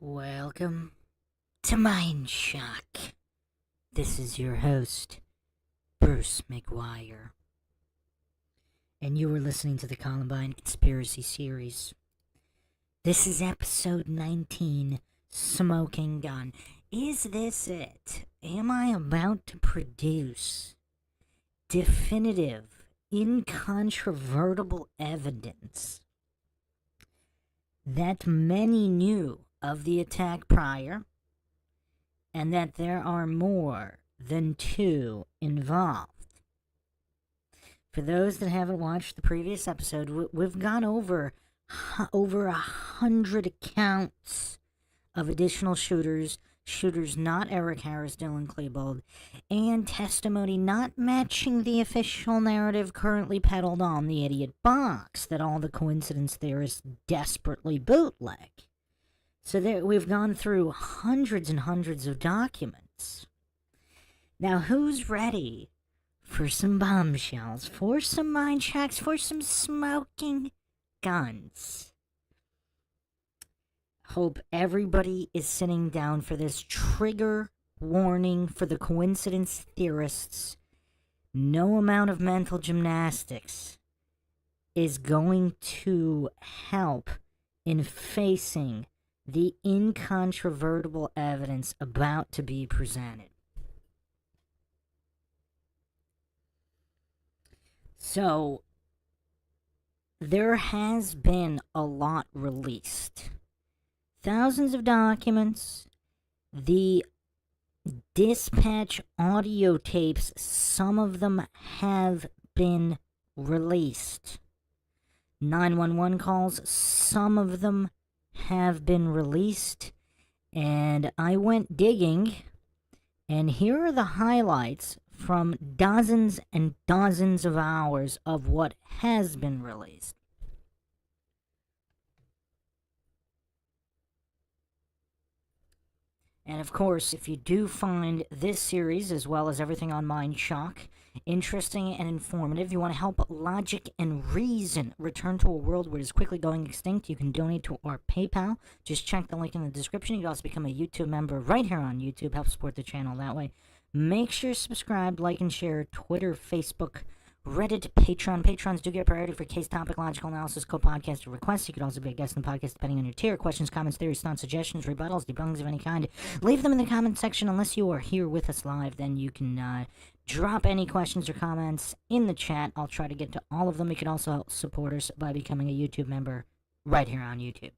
Welcome to Mindshock. This is your host, Bruce McGuire. And you are listening to the Columbine Conspiracy Series. This is episode 19, Smoking Gun. Is this it? Am I about to produce definitive, incontrovertible evidence that many knew of the attack prior, and that there are more than two involved? For those that haven't watched the previous episode, we've gone over 100 accounts of additional shooters not Eric Harris, Dylan Klebold, and testimony not matching the official narrative currently peddled on the idiot box that all the coincidence theorists desperately bootleg. So we've gone through hundreds and hundreds of documents. Now, who's ready for some bombshells, for some mind shocks, for some smoking guns? Hope everybody is sitting down for this trigger warning for the coincidence theorists. No amount of mental gymnastics is going to help in facing the incontrovertible evidence about to be presented. So, there has been a lot released. Thousands of documents, the dispatch audio tapes, some of them have been released. 911 calls, some of them have been released, and I went digging, and here are the highlights from dozens and dozens of hours of what has been released. And of course, if you do find this series, as well as everything on Mindshock, interesting and informative, you want to help logic and reason return to a world where it is quickly going extinct, you can donate to our PayPal. Just check the link in the description. You can also become a YouTube member right here on YouTube. Help support the channel that way. Make sure you subscribe, like, and share. Twitter, Facebook, Reddit, Patreon. Patrons do get priority for case, topic, logical analysis, co-podcast, or requests. You could also be a guest in the podcast depending on your tier. Questions, comments, theories, thoughts, suggestions, rebuttals, debunkings of any kind. Leave them in the comment section. Unless you are here with us live, then you can drop any questions or comments in the chat. I'll try to get to all of them. You can also help support us by becoming a YouTube member right here on YouTube.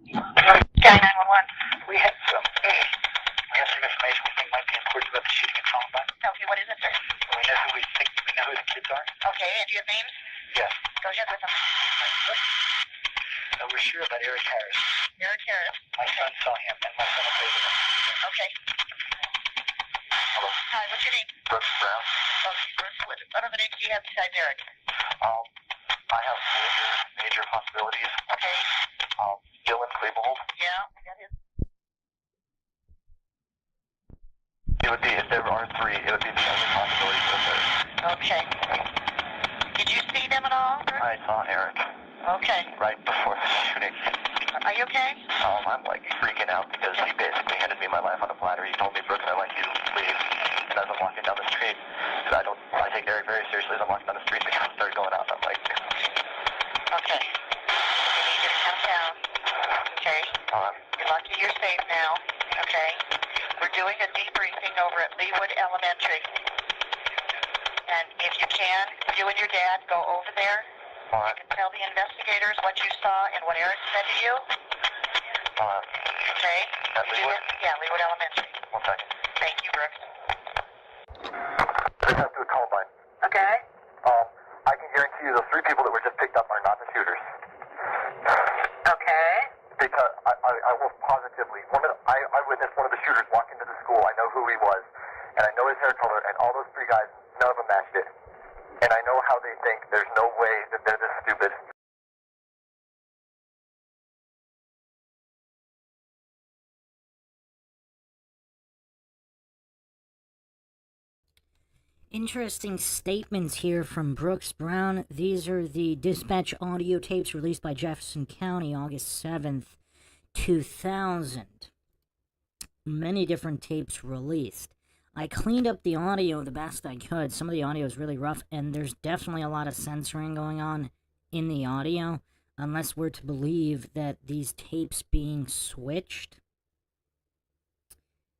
Guy 911. We have some information we think might be important about the shooting at Columbine. Okay, what is it, sir? We know who the kids are. Okay, and do you have names? Yes. Go ahead with them. We're sure about Eric Harris. Eric Harris. My son saw him, and my son obeyed him. Okay. Hello. Hi, what's your name? Brooks Brown. Okay, Bruce. What other names do you have besides Eric? I have major possibilities. Okay. Dylan Klebold. Yeah, that is. It would be, if there are three, it would be the only possibility for the third. Okay. Did you see them at all, Bruce? I saw Eric Okay. right before the shooting. Are you okay? I'm like freaking out because he basically handed me my life on a platter. He told me, Brooks, I'd like you to leave. And as I'm walking down the street, because I take Eric very seriously, as I'm walking down the street, the cops started going out, and I'm like, Okay. You need to calm down. Okay. You're lucky you're safe now. Okay. We're doing a debriefing over at Leewood Elementary. And if you can, you and your dad go over there. All right. You can tell the investigators what you saw and what Eric said to you. All right. Okay? At You do Leewood? this? Yeah, Leewood Elementary. 1 second. Thank you, Brooks. This has to do with Columbine. Okay? I can guarantee you those 3 people that were just picked up are not the shooters. Okay. Because I will positively, I witnessed one of the shooters walk into the school. I know who he was, and I know his hair color, and all those 3 guys, none of them matched it. And I know how they think. There's no way that they're this stupid. Interesting statements here from Brooks Brown. These are the dispatch audio tapes released by Jefferson County August 7th, 2000. Many different tapes released. I cleaned up the audio the best I could. Some of the audio is really rough, and there's definitely a lot of censoring going on in the audio, unless we're to believe that these tapes being switched.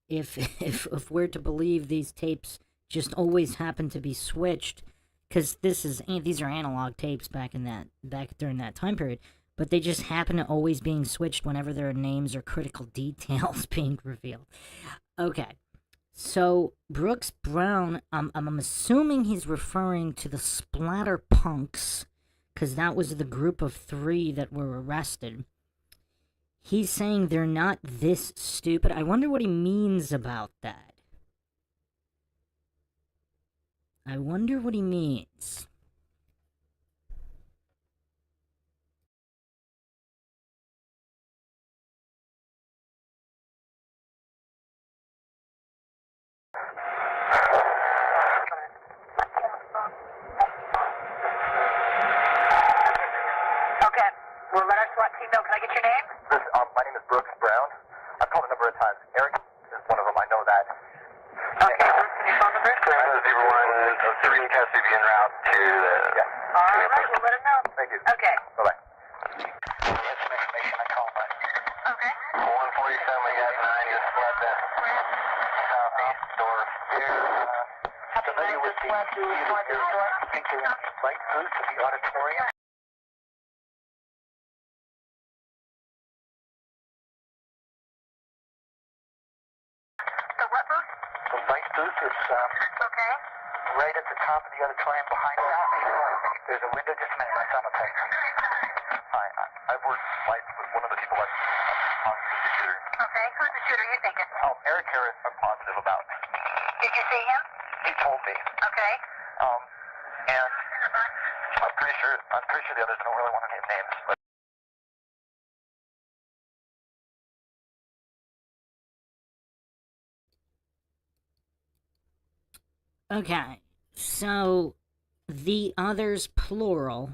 If we're to believe these tapes just always happen to be switched, because these are analog tapes back during that time period, but they just happen to always being switched whenever there are names or critical details being revealed. Okay, so Brooks Brown, I'm assuming he's referring to the Splatter Punks, because that was the group of 3 that were arrested. He's saying they're not this stupid. I wonder what he means about that. I wonder what he means. Okay. We'll let our SWAT team know. Can I get your name? My name is Brooks Brown. I've called a number of times. Eric is one of them. I know that. Okay, Bruce, can you phone number? 3 Cassidy en route to the... All right, we'll let him know. Thank you. Okay. Bye-bye. We have some information on Columbine. Okay. 147, we got 9 just left that southeast door here. Familiar with the feature light booth in the auditorium? The what booth? The light booth is Okay. right at the top of the auditorium behind us. There's a window. Just a minute, my son will tell you. Hi, I've worked with one of the people that's positive the shooter. Okay. Who's the shooter you thinking? Eric Harris, I'm positive about. Did you see him? He told me. Okay. And I'm pretty sure the others don't really want to name names, but Okay, so the others, plural.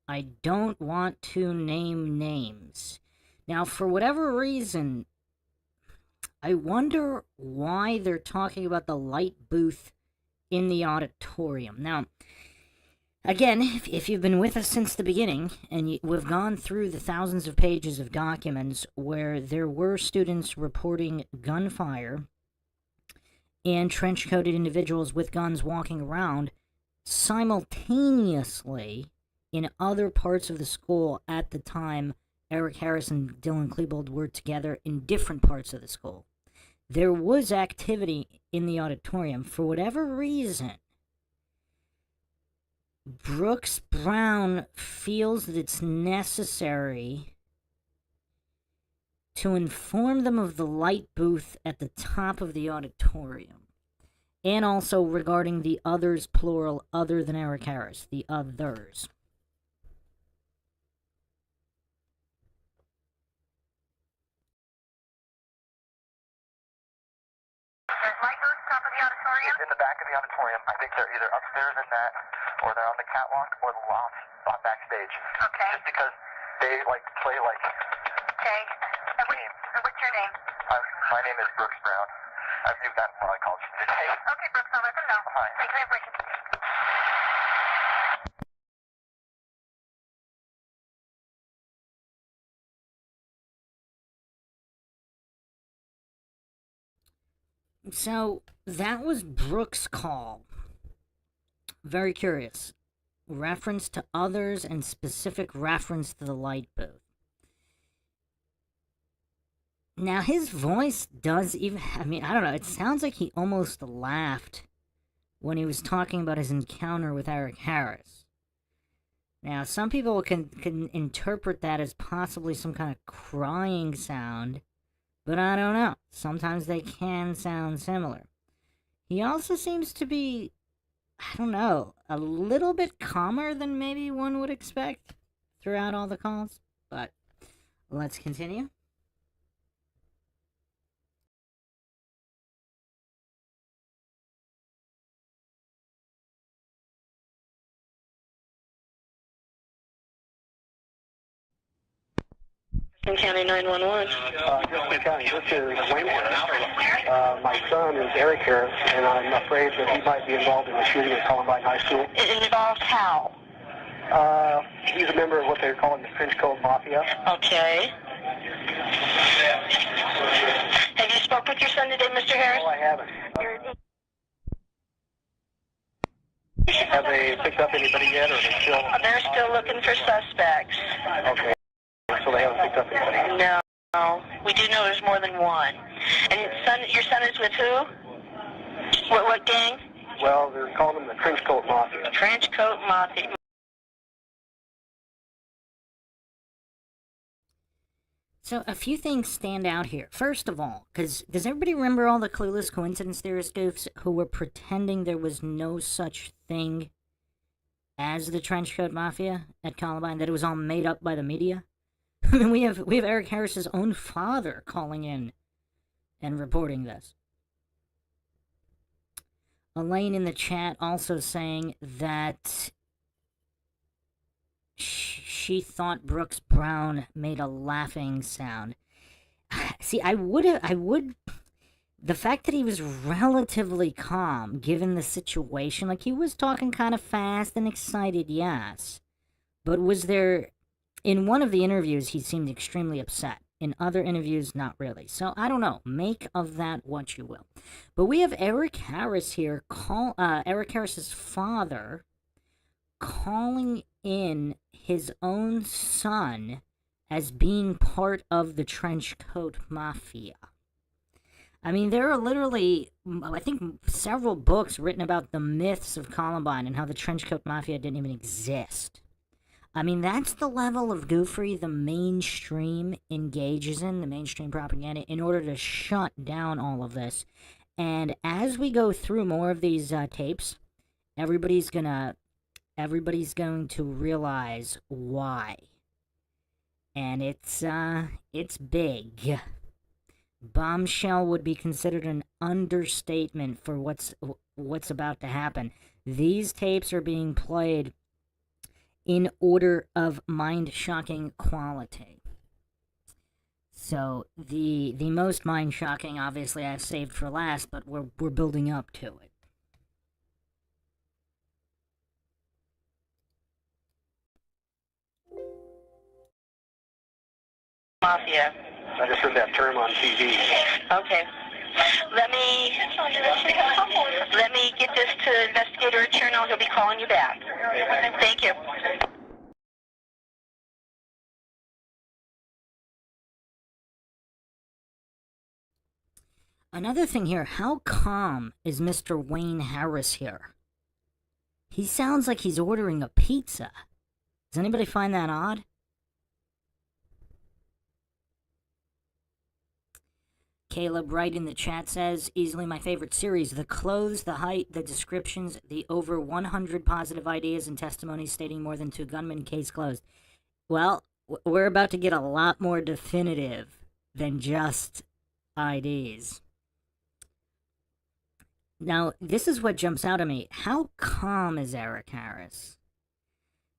I don't want to name names. Now, for whatever reason, I wonder why they're talking about the light booth in the auditorium. Now, again, if you've been with us since the beginning, and we've gone through the thousands of pages of documents where there were students reporting gunfire and trench-coated individuals with guns walking around simultaneously in other parts of the school at the time Eric Harris and Dylan Klebold were together in different parts of the school. There was activity in the auditorium. For whatever reason, Brooks Brown feels that it's necessary to inform them of the light booth at the top of the auditorium. And also regarding the others, plural, other than Eric Harris, the others. There's light booth top of the auditorium? in the back of the auditorium. I think they're either upstairs in that, or they're on the catwalk, or the loft backstage. Okay. Just because they like to play like Okay. And what's your name? my name is Brooks Brown. I do that while I called you today. Okay, Brooks, I'll let them know. Hi. Thank you, information. So that was Brooks' call. Very curious. Reference to others and specific reference to the light booth. Now, his voice does even. I mean, I don't know. It sounds like he almost laughed when he was talking about his encounter with Eric Harris. Now, some people can interpret that as possibly some kind of crying sound, but I don't know. Sometimes they can sound similar. He also seems to be, I don't know, a little bit calmer than maybe one would expect throughout all the calls. But let's continue. County 911. Houston County, this is Wayne. My son is Eric Harris, and I'm afraid that he might be involved in the shooting at Columbine High School. It involves how? He's a member of what they're calling the Trench Coat Mafia. Okay. Have you spoke with your son today, Mr. Harris? No, I haven't. Have they picked up anybody yet, or are they still? They're still looking for suspects. Okay. So they haven't picked up anybody. No. We do know there's more than one. And your son is with who? What gang? Well, they're calling them the Trench Coat Mafia. Trench Coat Mafia. So a few things stand out here. First of all, because does everybody remember all the clueless coincidence theorist goofs who were pretending there was no such thing as the Trenchcoat Mafia at Columbine, that it was all made up by the media? I mean, we have Eric Harris's own father calling in and reporting this. Elaine in the chat also saying that she thought Brooks Brown made a laughing sound. See, I would. The fact that he was relatively calm, given the situation, like he was talking kind of fast and excited, yes. But was there, in one of the interviews, he seemed extremely upset. In other interviews, not really. So, I don't know. Make of that what you will. But we have Eric Harris here, Eric Harris's father, calling in his own son as being part of the Trenchcoat Mafia. I mean, there are literally, I think, several books written about the myths of Columbine and how the Trenchcoat Mafia didn't even exist. I mean, that's the level of goofery the mainstream engages in, the mainstream propaganda, in order to shut down all of this. And as we go through more of these tapes, everybody's going to realize why. And it's big. Bombshell would be considered an understatement for what's about to happen. These tapes are being played in order of mind-shocking quality. So the most mind-shocking, obviously, I've saved for last, but we're building up to it. Mafia. I just heard that term on TV. Okay. Let me get this to Investigator Chernow. He'll be calling you back. Thank you. Another thing here, how calm is Mr. Wayne Harris here? He sounds like he's ordering a pizza. Does anybody find that odd? Caleb Wright in the chat says, easily my favorite series. The clothes, the height, the descriptions, the over 100 positive ideas and testimonies stating more than 2 gunmen, case closed. Well, we're about to get a lot more definitive than just IDs. Now, this is what jumps out at me. How calm is Eric Harris?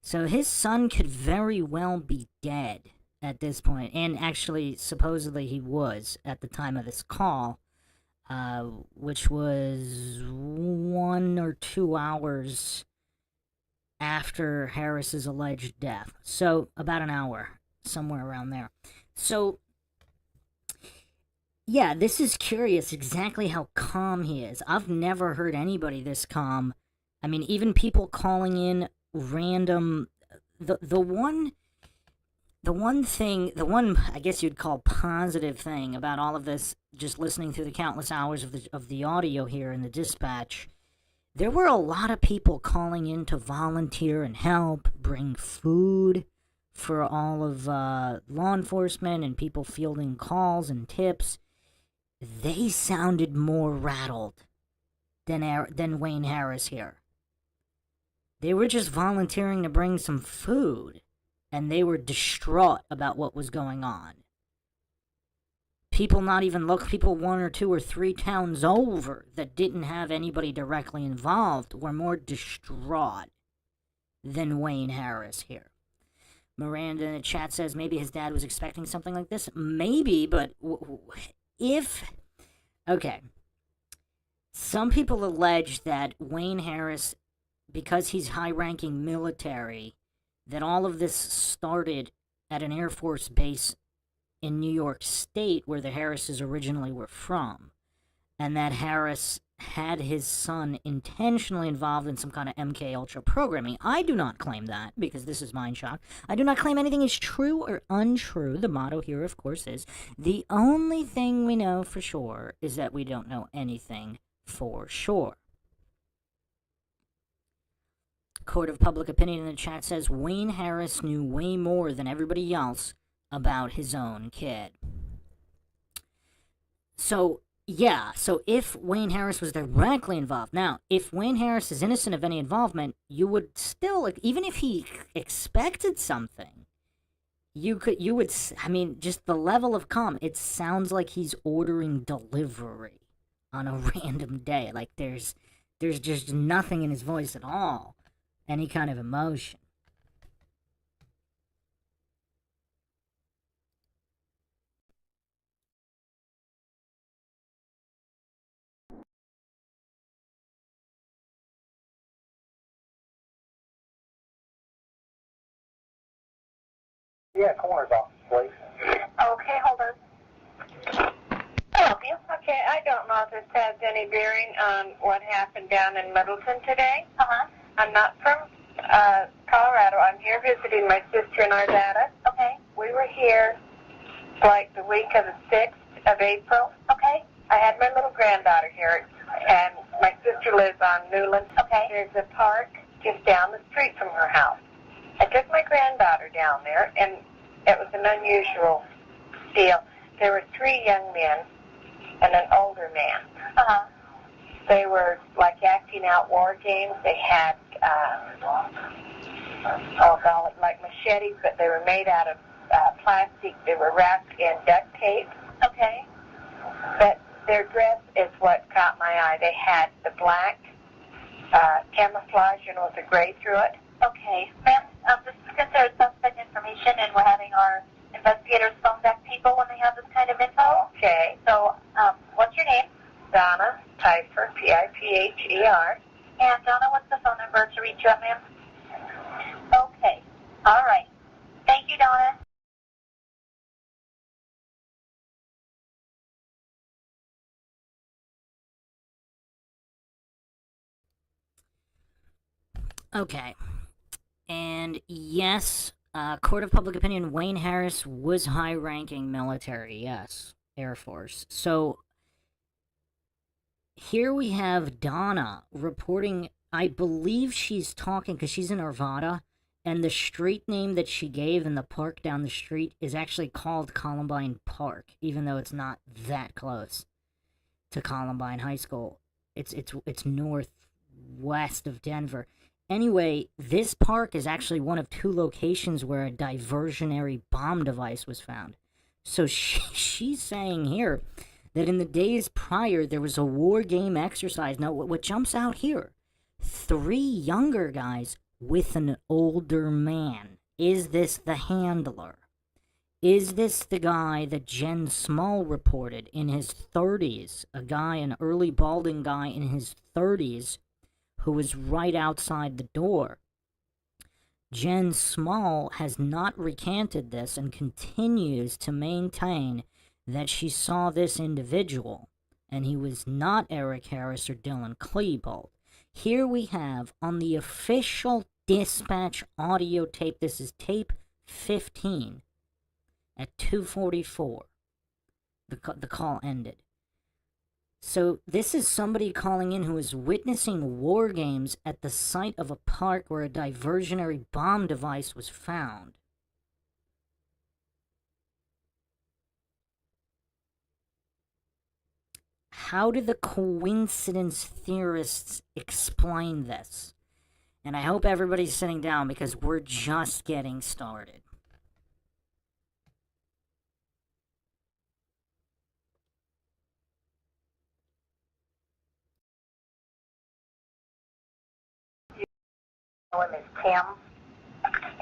So his son could very well be dead at this point, and actually, supposedly he was at the time of this call, which was 1 or 2 hours after Harris's alleged death. So, about an hour, somewhere around there. So, Yeah, this is curious exactly how calm he is. I've never heard anybody this calm. I mean, even people calling in random. The one I guess you'd call positive thing about all of this, just listening through the countless hours of the audio here in the dispatch, there were a lot of people calling in to volunteer and help, bring food for all of law enforcement and people fielding calls and tips. They sounded more rattled than Wayne Harris here. They were just volunteering to bring some food, and they were distraught about what was going on. People people 1 or 2 or 3 towns over that didn't have anybody directly involved were more distraught than Wayne Harris here. Miranda in the chat says maybe his dad was expecting something like this. Maybe, but okay. Some people allege that Wayne Harris, because he's high-ranking military, that all of this started at an Air Force base in New York State, where the Harrises originally were from, and that Harris had his son intentionally involved in some kind of MK Ultra programming. I do not claim that, because this is Mindshock. I do not claim anything is true or untrue. The motto here, of course, is the only thing we know for sure is that we don't know anything for sure. Court of Public Opinion in the chat says Wayne Harris knew way more than everybody else about his own kid. So if Wayne Harris was directly involved, now, if Wayne Harris is innocent of any involvement, you would still, even if he expected something, just the level of calm, it sounds like he's ordering delivery on a random day. Like, there's just nothing in his voice at all, any kind of emotion. Yeah, coroner's office, please. Okay, hold on. Help you? Okay, I don't know if this has any bearing on what happened down in Middleton today. I'm not from Colorado. I'm here visiting my sister in Arvada. Okay. We were here like the week of the 6th of April. Okay. I had my little granddaughter here, and my sister lives on Newland. Okay. There's a park just down the street from her house. I took my granddaughter down there, and it was an unusual deal. There were 3 young men and an older man. They were like acting out war games. They had, like machetes, but they were made out of plastic. They were wrapped in duct tape. Okay. But their dress is what caught my eye. They had the black camouflage, with the gray through it. Okay. Ma'am, this is considered suspect information, and we're having our investigators phone back people when they have this kind of info. Okay. So, what's your name? Donna Pfeiffer, Pipher. And Donna, what's the phone number to reach you at, ma'am? Okay. All right. Thank you, Donna. Okay. And yes, Court of Public Opinion, Wayne Harris was high-ranking military, yes, Air Force. So here we have Donna reporting, I believe she's talking, because she's in Arvada, and the street name that she gave in the park down the street is actually called Columbine Park, even though it's not that close to Columbine High School. It's northwest of Denver. Anyway, this park is actually one of 2 locations where a diversionary bomb device was found. So she's saying here that in the days prior, there was a war game exercise. Now, what jumps out here? 3 younger guys with an older man. Is this the handler? Is this the guy that Jen Small reported in his 30s? An early balding guy in his 30s, who was right outside the door. Jen Small has not recanted this and continues to maintain that she saw this individual, and he was not Eric Harris or Dylan Klebold. Here we have on the official dispatch audio tape, this is tape 15 at 2:44. The call ended. So this is somebody calling in who is witnessing war games at the site of a park where a diversionary bomb device was found. How do the coincidence theorists explain this? And I hope everybody's sitting down because we're just getting started. Know him as Tim,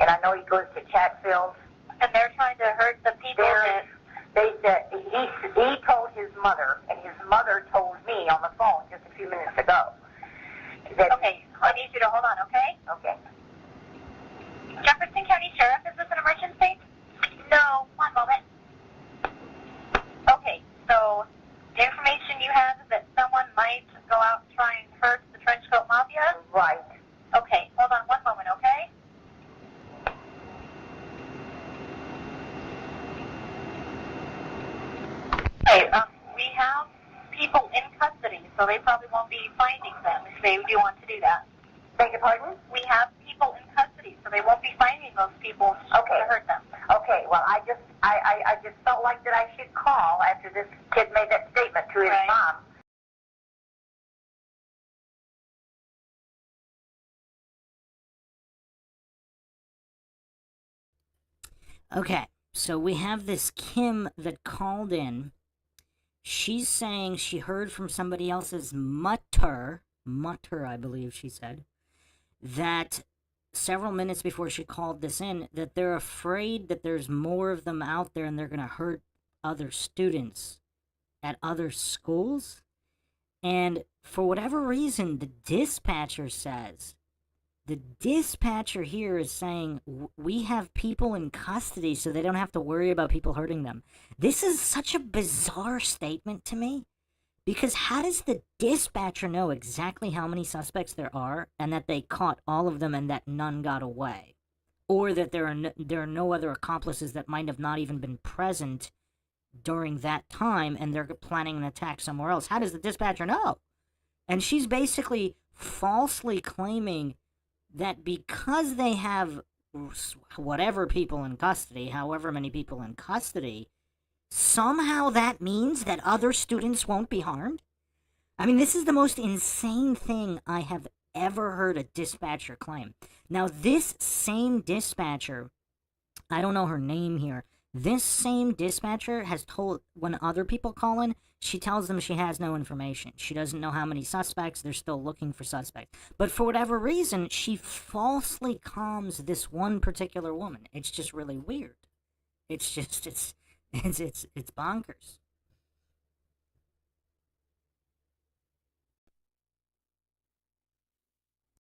and I know he goes to Chatfield. And they're trying to hurt the people that... They said he told his mother, and his mother told me on the phone just a few minutes ago. Okay, I need you to hold on, okay? Okay. Jefferson County Sheriff, is this an emergency? No, one moment. Okay, so the information you have is that someone might go out and try and hurt the Trenchcoat Mafia? Right. Okay, hold on one moment, okay? Okay, we have people in custody, so they probably won't be finding them if they do want to do that. Beg your pardon? We have people in custody, so they won't be finding those people to hurt them. Okay, well, I just felt like that I should call after this kid made that statement to his mom. Okay, so we have this Kim that called in. She's saying she heard from somebody else's mutter, I believe she said, that several minutes before she called this in, that they're afraid that there's more of them out there and they're going to hurt other students at other schools. And for whatever reason, the dispatcher says, the dispatcher here is saying, we have people in custody so they don't have to worry about people hurting them. This is such a bizarre statement to me, because how does the dispatcher know exactly how many suspects there are and that they caught all of them and that none got away? Or that there are no other accomplices that might have not even been present during that time and they're planning an attack somewhere else? How does the dispatcher know? And she's basically falsely claiming that because they have whatever people in custody, however many people in custody, somehow that means that other students won't be harmed? I mean, this is the most insane thing I have ever heard a dispatcher claim. Now, this same dispatcher, I don't know her name here, this same dispatcher has told, when other people call in, she tells them she has no information. She doesn't know how many suspects. They're still looking for suspects. But for whatever reason, she falsely calms this one particular woman. It's just really weird. It's just, it's bonkers.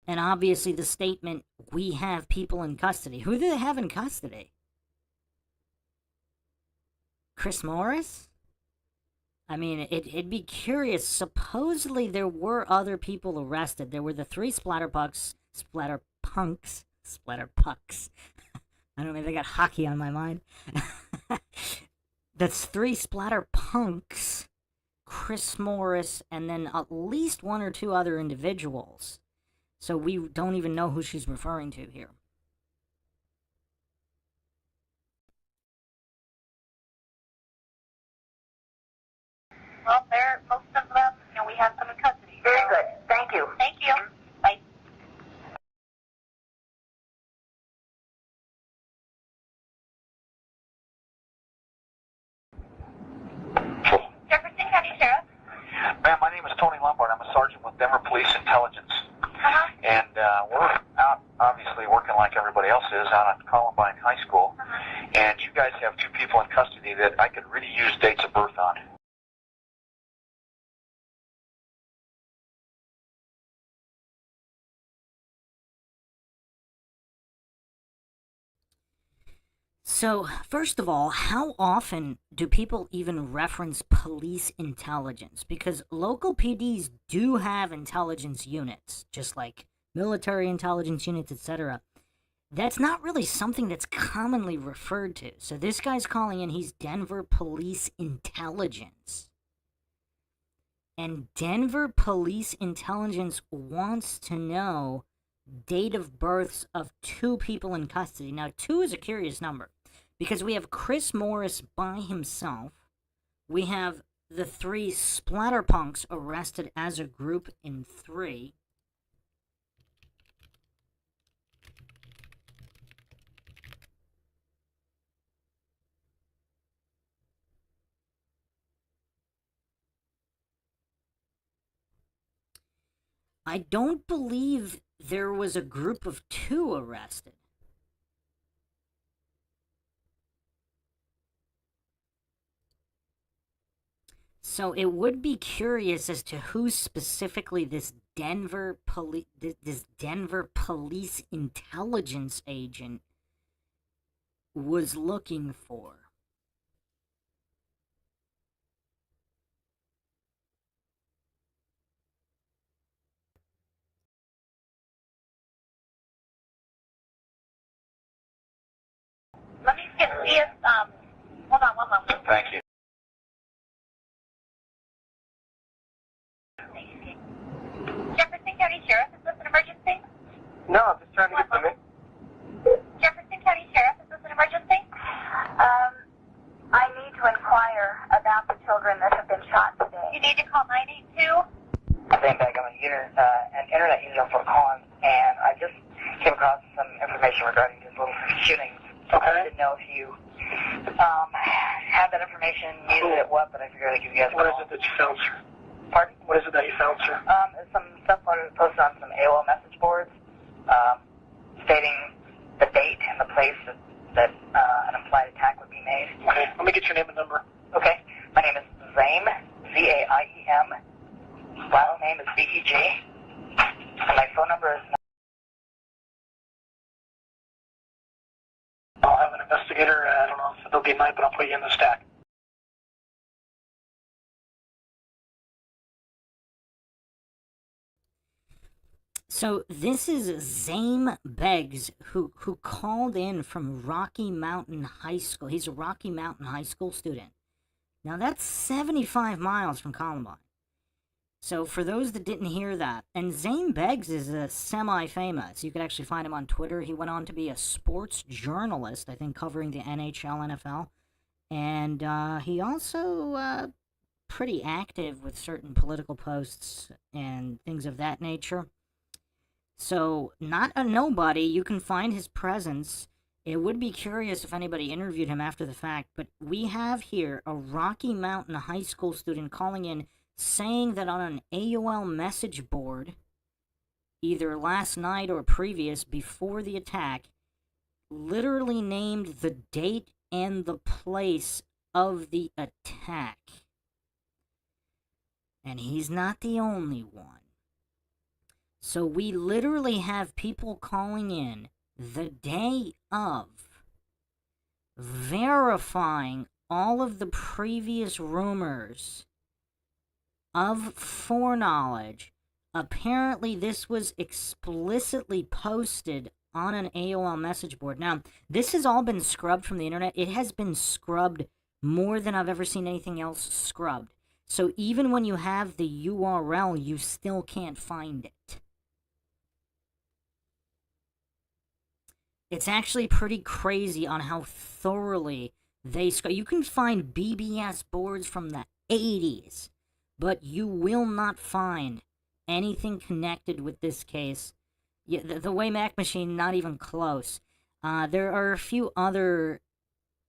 And obviously the statement, we have people in custody. Who do they have in custody? Chris Morris? I mean, it'd be curious. Supposedly there were other people arrested. There were the 3 splatterpucks. I don't know, maybe I got hockey on my mind. That's 3 splatterpunks, Chris Morris, and then at least 1 or 2 other individuals. So we don't even know who she's referring to here. Well, most of them, we have them in custody. Very good. Thank you. Thank you. Bye. Jefferson County Sheriff. Ma'am, my name is Tony Lombard. I'm a sergeant with Denver Police Intelligence. Uh-huh. And we're out, obviously, working like everybody else is out at Columbine High School. Uh-huh. And you guys have 2 people in custody that I could really use dates of birth on. So, first of all, how often do people even reference police intelligence? Because local PDs do have intelligence units, just like military intelligence units, etc. That's not really something that's commonly referred to. So, this guy's calling in, he's Denver Police Intelligence. And Denver Police Intelligence wants to know date of births of 2 people in custody. Now, 2 is a curious number because we have Chris Morris by himself. We have the 3 splatterpunks arrested as a group in 3. I don't believe there was a group of 2 arrested. So it would be curious as to who specifically this Denver police intelligence agent was looking for. Let me see if, hold on one moment. Thank you. Jefferson County Sheriff, is this an emergency? No, I'm just trying to get some. Jefferson County Sheriff, is this an emergency? I need to inquire about the children that have been shot today. You need to call 982? Same bag. I'm an internet user for Collins, and I just came across some information regarding these little shootings. Okay. I didn't know if you had that information, needed it, what, but I figured I'd give you guys a What call. is it that you found, sir? Pardon? What is it that you found, sir? There's some stuff posted on some AOL message boards stating the date and the place that an implied attack would be made. Okay, let me get your name and number. Okay. My name is Zaim, Z-A-I-E-M. Last name is B-E-G. And my phone number is... I'll have an investigator. I don't know if it'll be mine, but I'll put you in the stack. So this is Zaim Beggs, who called in from Rocky Mountain High School. He's a Rocky Mountain High School student. Now that's 75 miles from Columbine. So for those that didn't hear that, and Zaim Beggs is a semi-famous. You could actually find him on Twitter. He went on to be a sports journalist, I think, covering the NHL, NFL. And he also pretty active with certain political posts and things of that nature. So, not a nobody. You can find his presence. It would be curious if anybody interviewed him after the fact, but we have here a Rocky Mountain High School student calling in saying that on an AOL message board, either last night or previous, before the attack, literally named the date and the place of the attack. And he's not the only one. So we literally have people calling in the day of, verifying all of the previous rumors of foreknowledge. Apparently this was explicitly posted on an AOL message board. Now, this has all been scrubbed from the internet. It has been scrubbed more than I've ever seen anything else scrubbed. So even when you have the URL, you still can't find it. It's actually pretty crazy on how thoroughly they scrub. You can find BBS boards from the 80s, but you will not find anything connected with this case. Yeah, the Wayback Machine, not even close. There are a few other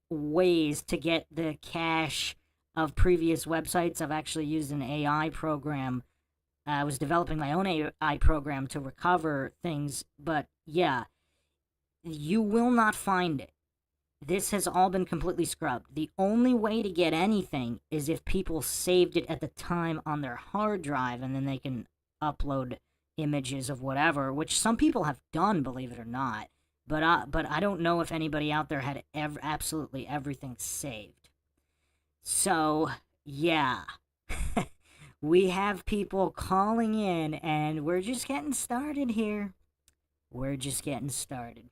ways to get the cache of previous websites. I've actually used an AI program. I was developing my own AI program to recover things, but yeah, you will not find it. This has all been completely scrubbed. The only way to get anything is if people saved it at the time on their hard drive, and then they can upload images of whatever, which some people have done, believe it or not. but I don't know if anybody out there had absolutely everything saved. So yeah, we have people calling in, and we're just getting started here. We're just getting started.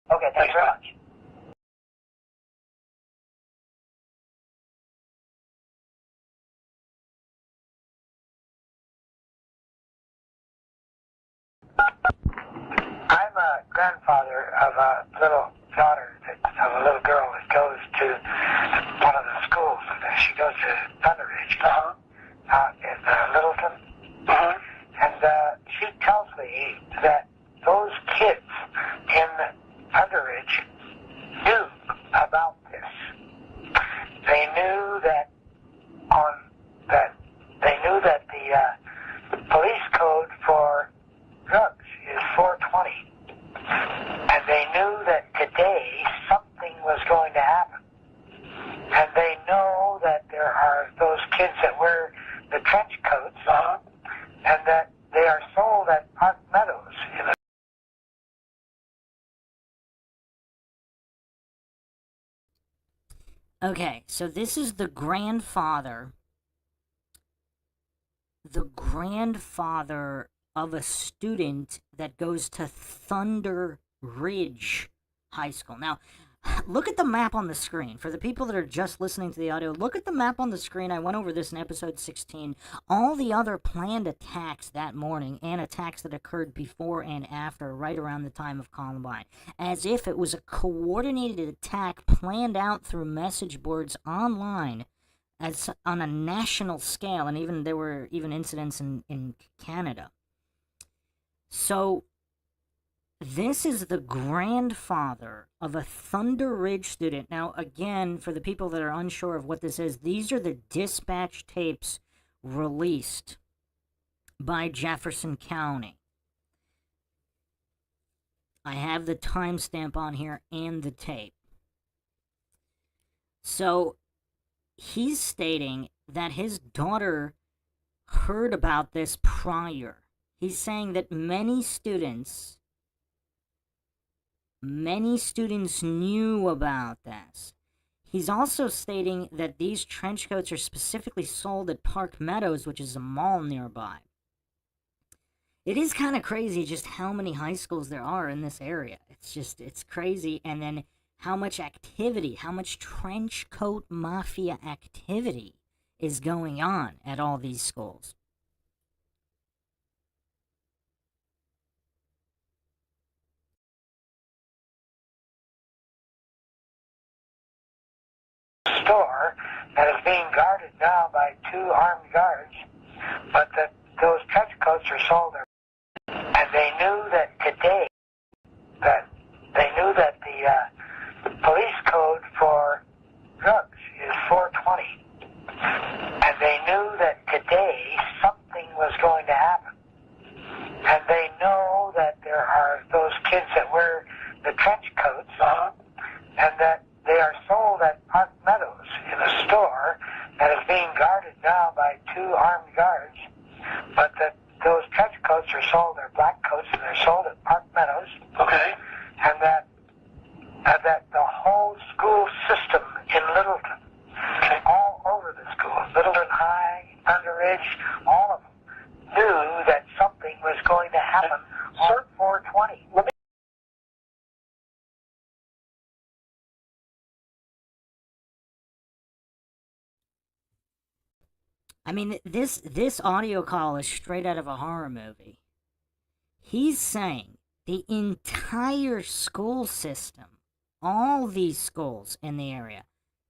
Okay, thanks very much. I'm a grandfather of a little daughter, of a little girl that goes to one of the schools. She goes to Thunder Ridge out in Littleton. And she tells me that those kids in Thunder Ridge knew about this. They knew that the police code for drugs is 420. And they knew that today something was going to happen. And they know that there are those kids that wear the trench coats, and that they are sold at Park Meadows. Okay, so this is the grandfather of a student that goes to Thunder Ridge High School. Now, look at the map on the screen. For the people that are just listening to the audio, look at the map on the screen. I went over this in episode 16. All the other planned attacks that morning and attacks that occurred before and after, right around the time of Columbine. As if it was a coordinated attack planned out through message boards online as on a national scale, and even there were even incidents in Canada. So this is the grandfather of a Thunder Ridge student. Now, again, for the people that are unsure of what this is, these are the dispatch tapes released by Jefferson County. I have the timestamp on here and the tape. So he's stating that his daughter heard about this prior. He's saying that many students knew about this. He's also stating that these trench coats are specifically sold at Park Meadows, which is a mall nearby. It is kind of crazy just how many high schools there are in this area. It's crazy. And then how much activity, how much trench coat mafia activity is going on at all these schools. Store that is being guarded now by 2 armed guards, but that those trench coats are sold there. And they knew that today, the police code for drugs is 420. And they knew that today something was going to happen. And they know that there are those kids that wear the trench coats, and that they are sold at Park Meadows in a store that is being guarded now by 2 armed guards, but that those trench coats are sold, they're black coats, and they're sold at Park Meadows. Okay. And that the whole school system in Littleton, all over the school, Littleton High, Thunder Ridge, all of them, knew that something was going to happen on 420. I mean, this audio call is straight out of a horror movie. He's saying the entire school system, all these schools in the area,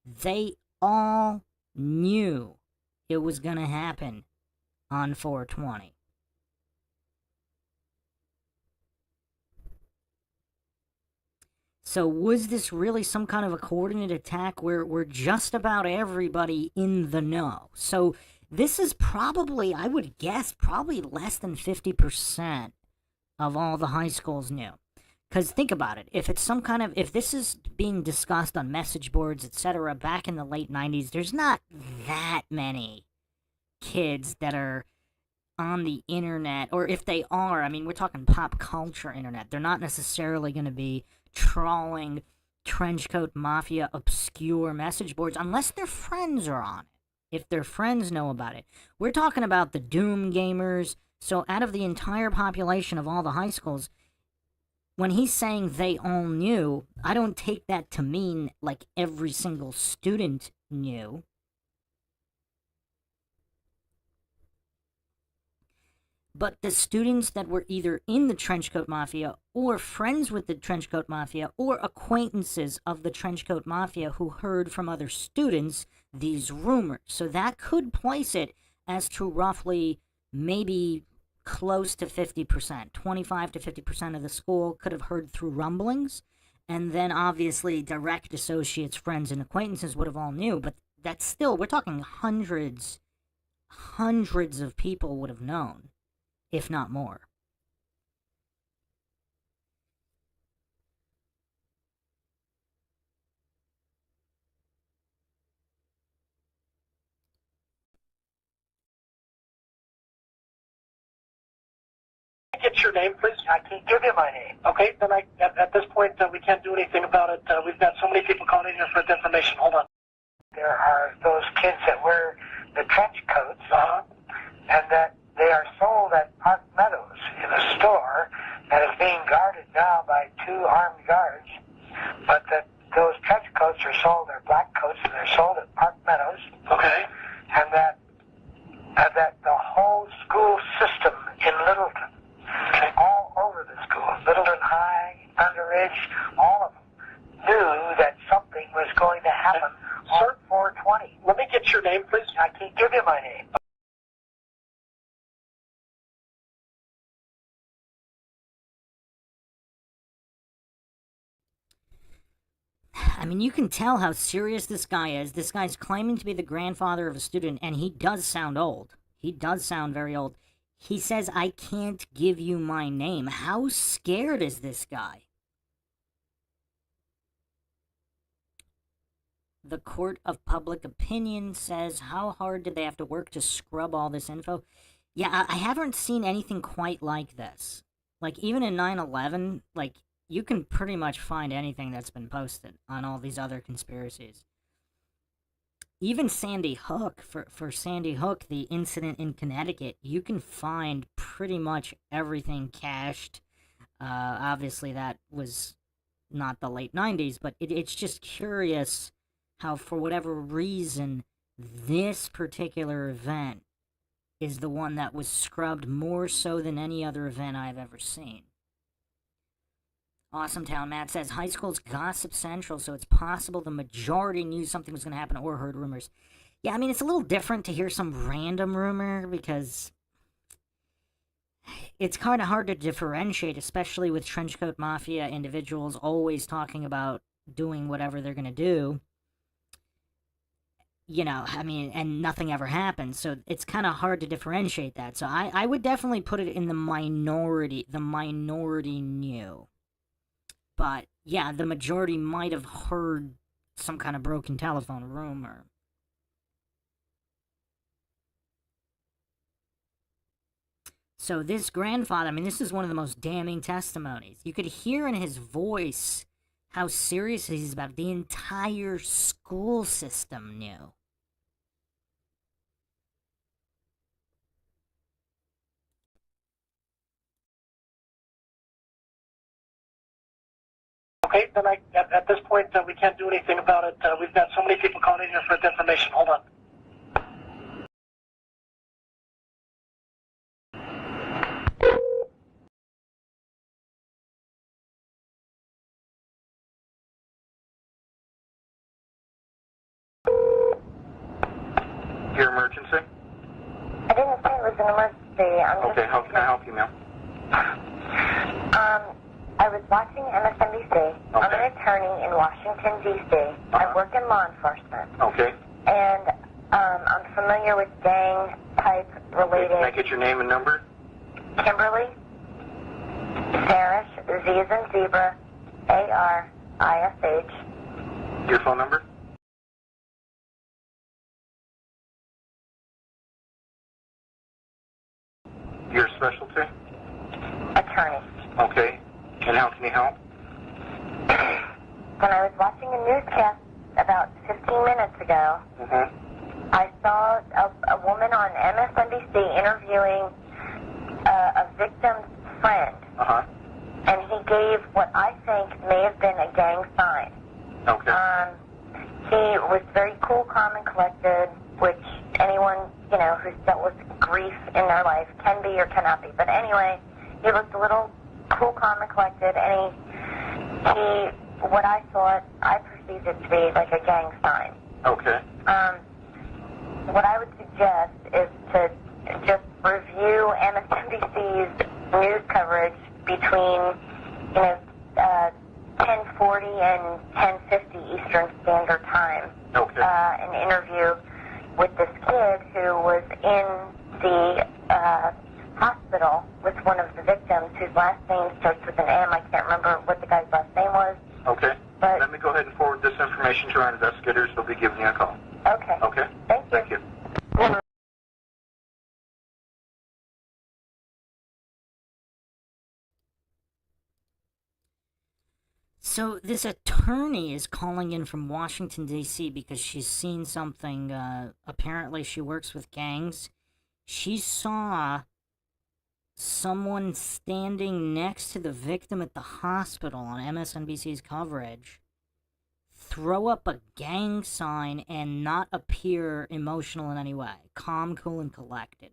they all knew it was going to happen on 420. So was this really some kind of a coordinated attack where just about everybody in the know? So this is probably, I would guess, probably less than 50% of all the high schools knew. Because think about it. If it's some kind of, if this is being discussed on message boards, etc., back in the late 90s, there's not that many kids that are on the internet, or if they are, I mean, we're talking pop culture internet. They're not necessarily going to be trawling trenchcoat mafia obscure message boards unless their friends are on it. If their friends know about it. We're talking about the Doom gamers. So out of the entire population of all the high schools, when he's saying they all knew, I don't take that to mean like every single student knew. But the students that were either in the Trenchcoat Mafia or friends with the Trenchcoat Mafia or acquaintances of the Trenchcoat Mafia who heard from other students these rumors. So that could place it as to roughly maybe close to 50%. 25 to 50% of the school could have heard through rumblings. And then obviously direct associates, friends, and acquaintances would have all knew. But that's still, we're talking hundreds of people would have known, if not more. Get your name, please. I can't give you my name. Okay, then at this point, we can't do anything about it. We've got so many people calling in here for information. Hold on. There are those kids that wear the trench coats, and that they are sold at Park Meadows in a store that is being guarded now by 2 armed guards. But that those trench coats are sold, they're black coats, and they're sold at Park Meadows. Okay. And that the whole school system in Littleton, all over the school, Littleton High, Thunder Ridge, all of them, knew that something was going to happen on 420. Let me get your name, please. I can't give you my name. I mean, you can tell how serious this guy is. This guy's claiming to be the grandfather of a student, and he does sound old. He does sound very old. He says, I can't give you my name. How scared is this guy? The Court of Public Opinion says, how hard did they have to work to scrub all this info? Yeah, I haven't seen anything quite like this. Like, even in 9/11, like, you can pretty much find anything that's been posted on all these other conspiracies. Even Sandy Hook, for Sandy Hook, the incident in Connecticut, you can find pretty much everything cached. Obviously, that was not the late 90s, but it's just curious how, for whatever reason, this particular event is the one that was scrubbed more so than any other event I've ever seen. Awesome Town Matt says, high school's gossip central, so it's possible the majority knew something was going to happen or heard rumors. Yeah, I mean, it's a little different to hear some random rumor because it's kind of hard to differentiate, especially with Trenchcoat Mafia individuals always talking about doing whatever they're going to do. You know, I mean, and nothing ever happens, so it's kind of hard to differentiate that. So I would definitely put it in the minority. The minority knew. But, yeah, the majority might have heard some kind of broken telephone rumor. So this grandfather, I mean, this is one of the most damning testimonies. You could hear in his voice how serious he's about it. The entire school system knew. Okay, then at this point, we can't do anything about it. We've got so many people calling in here for information. Hold on. Your emergency? I didn't say it was an emergency. Okay, how can I help you, ma'am? I was watching MSNBC. I'm an attorney in Washington, D.C. I work in law enforcement. Okay. And I'm familiar with gang-type related... Can I get your name and number? Kimberly Sarish, Z as in zebra, A-R-I-S-H. Your phone number? Your specialty? Attorney. Okay. And how can you help? When I was watching a newscast about 15 minutes ago, I saw a woman on MSNBC interviewing a victim's friend, and he gave what I think may have been a gang sign. Okay. He was very cool, calm, and collected, which anyone, who's dealt with grief in their life can be or cannot be. But anyway, he looked a little cool, calm, and collected, and what I thought, I perceived it to be like a gang sign. Okay. What I would suggest is to just review MSNBC's news coverage between, 10:40 and 10:50 Eastern Standard Time. Okay. An interview with this kid who was in the hospital with one of the victims whose last name starts with an M. I can't remember what the guy's last name was. Okay. But let me go ahead and forward this information to our investigators. They'll be giving you a call. Okay. Okay? Thank you. Thank you. So this attorney is calling in from Washington, D.C. because she's seen something. Apparently she works with gangs. She saw someone standing next to the victim at the hospital on MSNBC's coverage throw up a gang sign and not appear emotional in any way. Calm, cool, and collected.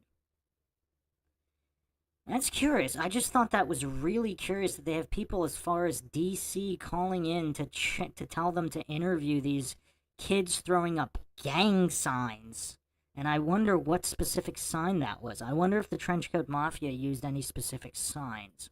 That's curious. I just thought that was really curious that they have people as far as DC calling in to tell them to interview these kids throwing up gang signs. And I wonder what specific sign that was. I wonder if the Trenchcoat Mafia used any specific signs.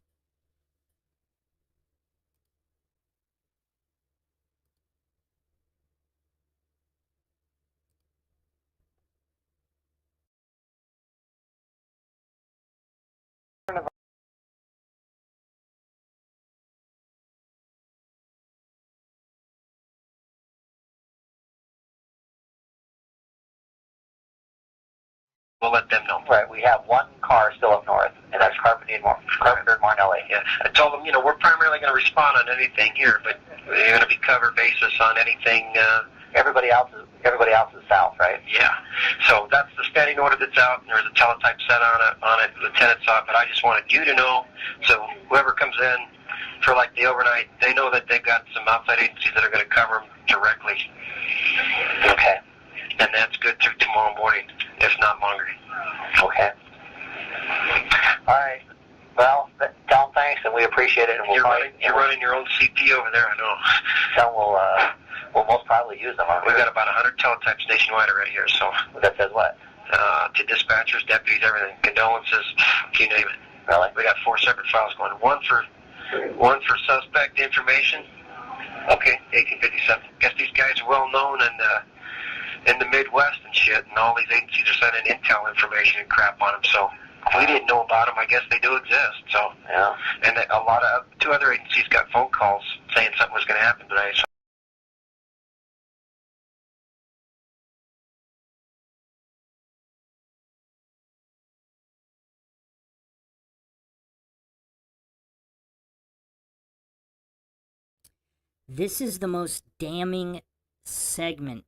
We'll let them know. Right. We have one car still up north, and that's Carpenter and Marnelli. Yeah. I told them, we're primarily going to respond on anything here, but we're going to be cover basis on anything. Everybody else is south, right? Yeah. So that's the standing order that's out, and there's a teletype set on it. The lieutenant saw it, but I just wanted you to know, so whoever comes in for like the overnight, they know that they've got some outside agencies that are going to cover them directly. Okay. And that's good through tomorrow morning, if not longer. Okay. All right. Well, tell them thanks, and we appreciate it. And You're running your own CP over there, I know. So we'll most probably use them. We've got about 100 teletypes nationwide already here, so. That says what? To dispatchers, deputies, everything. Condolences, you name it. Really? We got 4 separate files going. One for suspect information. Okay, 1857. Guess these guys are well known in the Midwest and shit, and all these agencies are sending intel information and crap on them. So if we didn't know about them, I guess they do exist. So yeah. And two other agencies got phone calls saying something was going to happen today. So. This is the most damning segment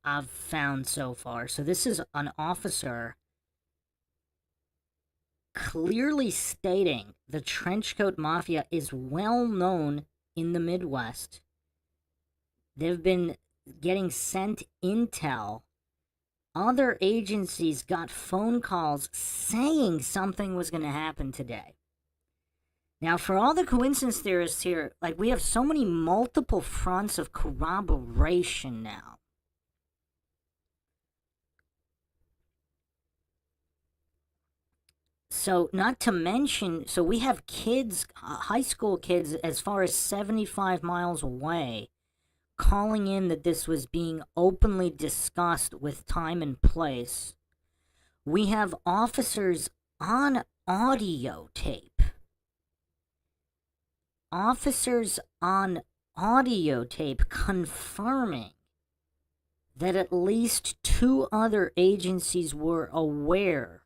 I've found so far. So this is an officer clearly stating the Trenchcoat Mafia is well known in the Midwest. They've been getting sent intel. Other agencies got phone calls saying something was going to happen today. Now, for all the coincidence theorists here, we have so many multiple fronts of corroboration now. So, not to mention, so we have kids, high school kids, as far as 75 miles away, calling in that this was being openly discussed with time and place. We have officers on audio tape officers on audio tape confirming that at least 2 other agencies were aware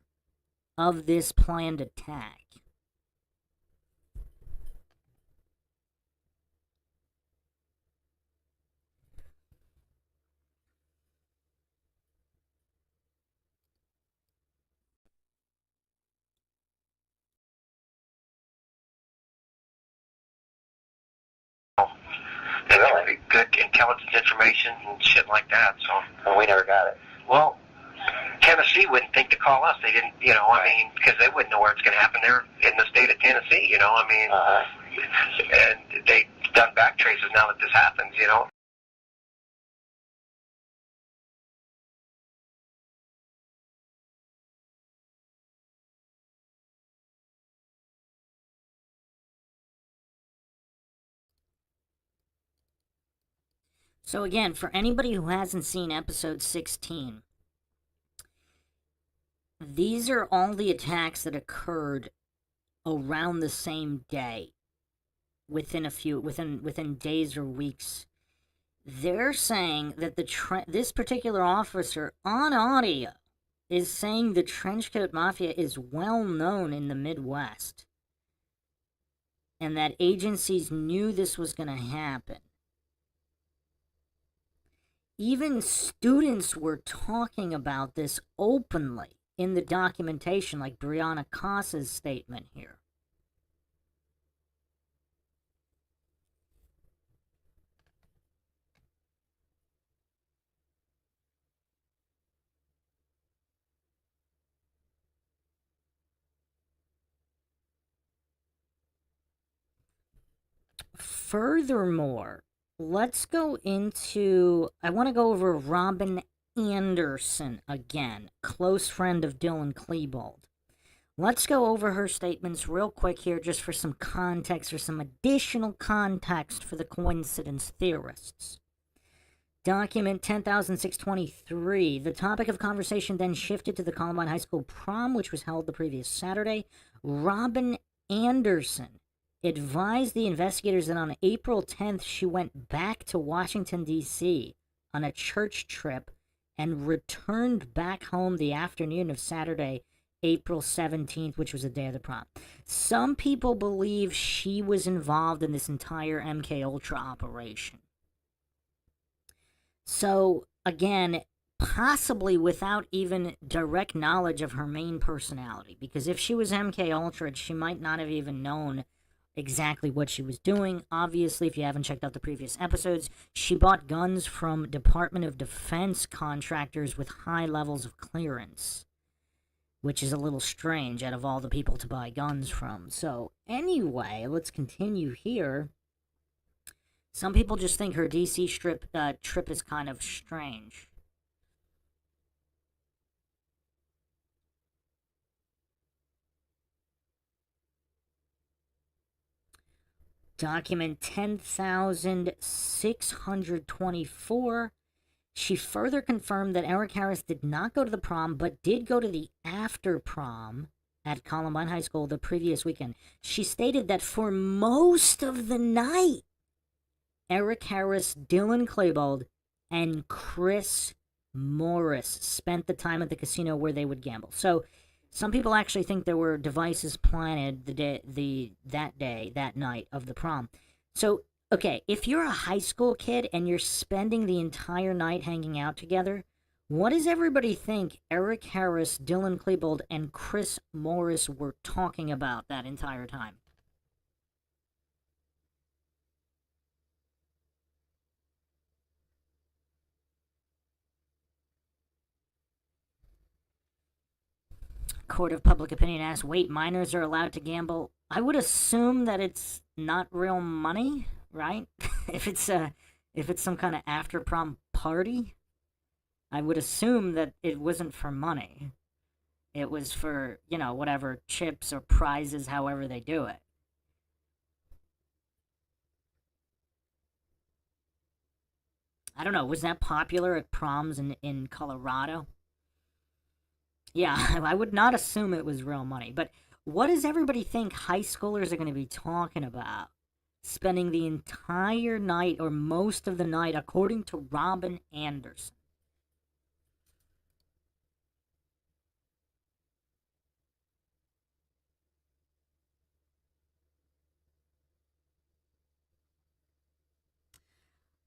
of this planned attack. And really good intelligence information and shit like that. So And we never got it. well, Tennessee wouldn't think to call us. They didn't, I mean, because they wouldn't know where it's going to happen. They're in the state of Tennessee, I mean, and they've done back traces now that this happens, So again, for anybody who hasn't seen episode 16, these are all the attacks that occurred around the same day, within days or weeks. They're saying that this particular officer on audio is saying the trenchcoat mafia is well known in the Midwest, and that agencies knew this was going to happen. Even students were talking about this openly in the documentation, like Brianna Casa's statement here. Furthermore, let's go into, I want to go over Robin Anderson again, close friend of Dylan Klebold. Let's go over her statements real quick here, just for some context, or some additional context for the coincidence theorists. Document 10,623. The topic of conversation then shifted to the Columbine High School prom, which was held the previous Saturday. Robin Anderson advised the investigators that on April 10th she went back to Washington, D.C. on a church trip and returned back home the afternoon of Saturday, April 17th, which was the day of the prom. Some people believe she was involved in this entire MKUltra operation. So, again, possibly without even direct knowledge of her main personality, because if she was MKUltra, she might not have even known exactly what she was doing. Obviously, if you haven't checked out the previous episodes, she bought guns from Department of Defense contractors with high levels of clearance, which is a little strange out of all the people to buy guns from. So, anyway, let's continue here. Some people just think her DC trip is kind of strange. Document 10,624. She further confirmed that Eric Harris did not go to the prom, but did go to the after prom at Columbine High School the previous weekend. She stated that for most of the night, Eric Harris, Dylan Klebold, and Chris Morris spent the time at the casino where they would gamble. So, some people actually think there were devices planted that night of the prom. So, okay, if you're a high school kid and you're spending the entire night hanging out together, what does everybody think Eric Harris, Dylan Klebold, and Chris Morris were talking about that entire time? Court of Public Opinion asks, wait, minors are allowed to gamble? I would assume that it's not real money, right? if it's some kind of after prom party, I would assume that it wasn't for money. It was for, whatever, chips or prizes, however they do it. I don't know, was that popular at proms in Colorado? Yeah, I would not assume it was real money. But what does everybody think high schoolers are going to be talking about spending the entire night or most of the night, according to Robin Anderson.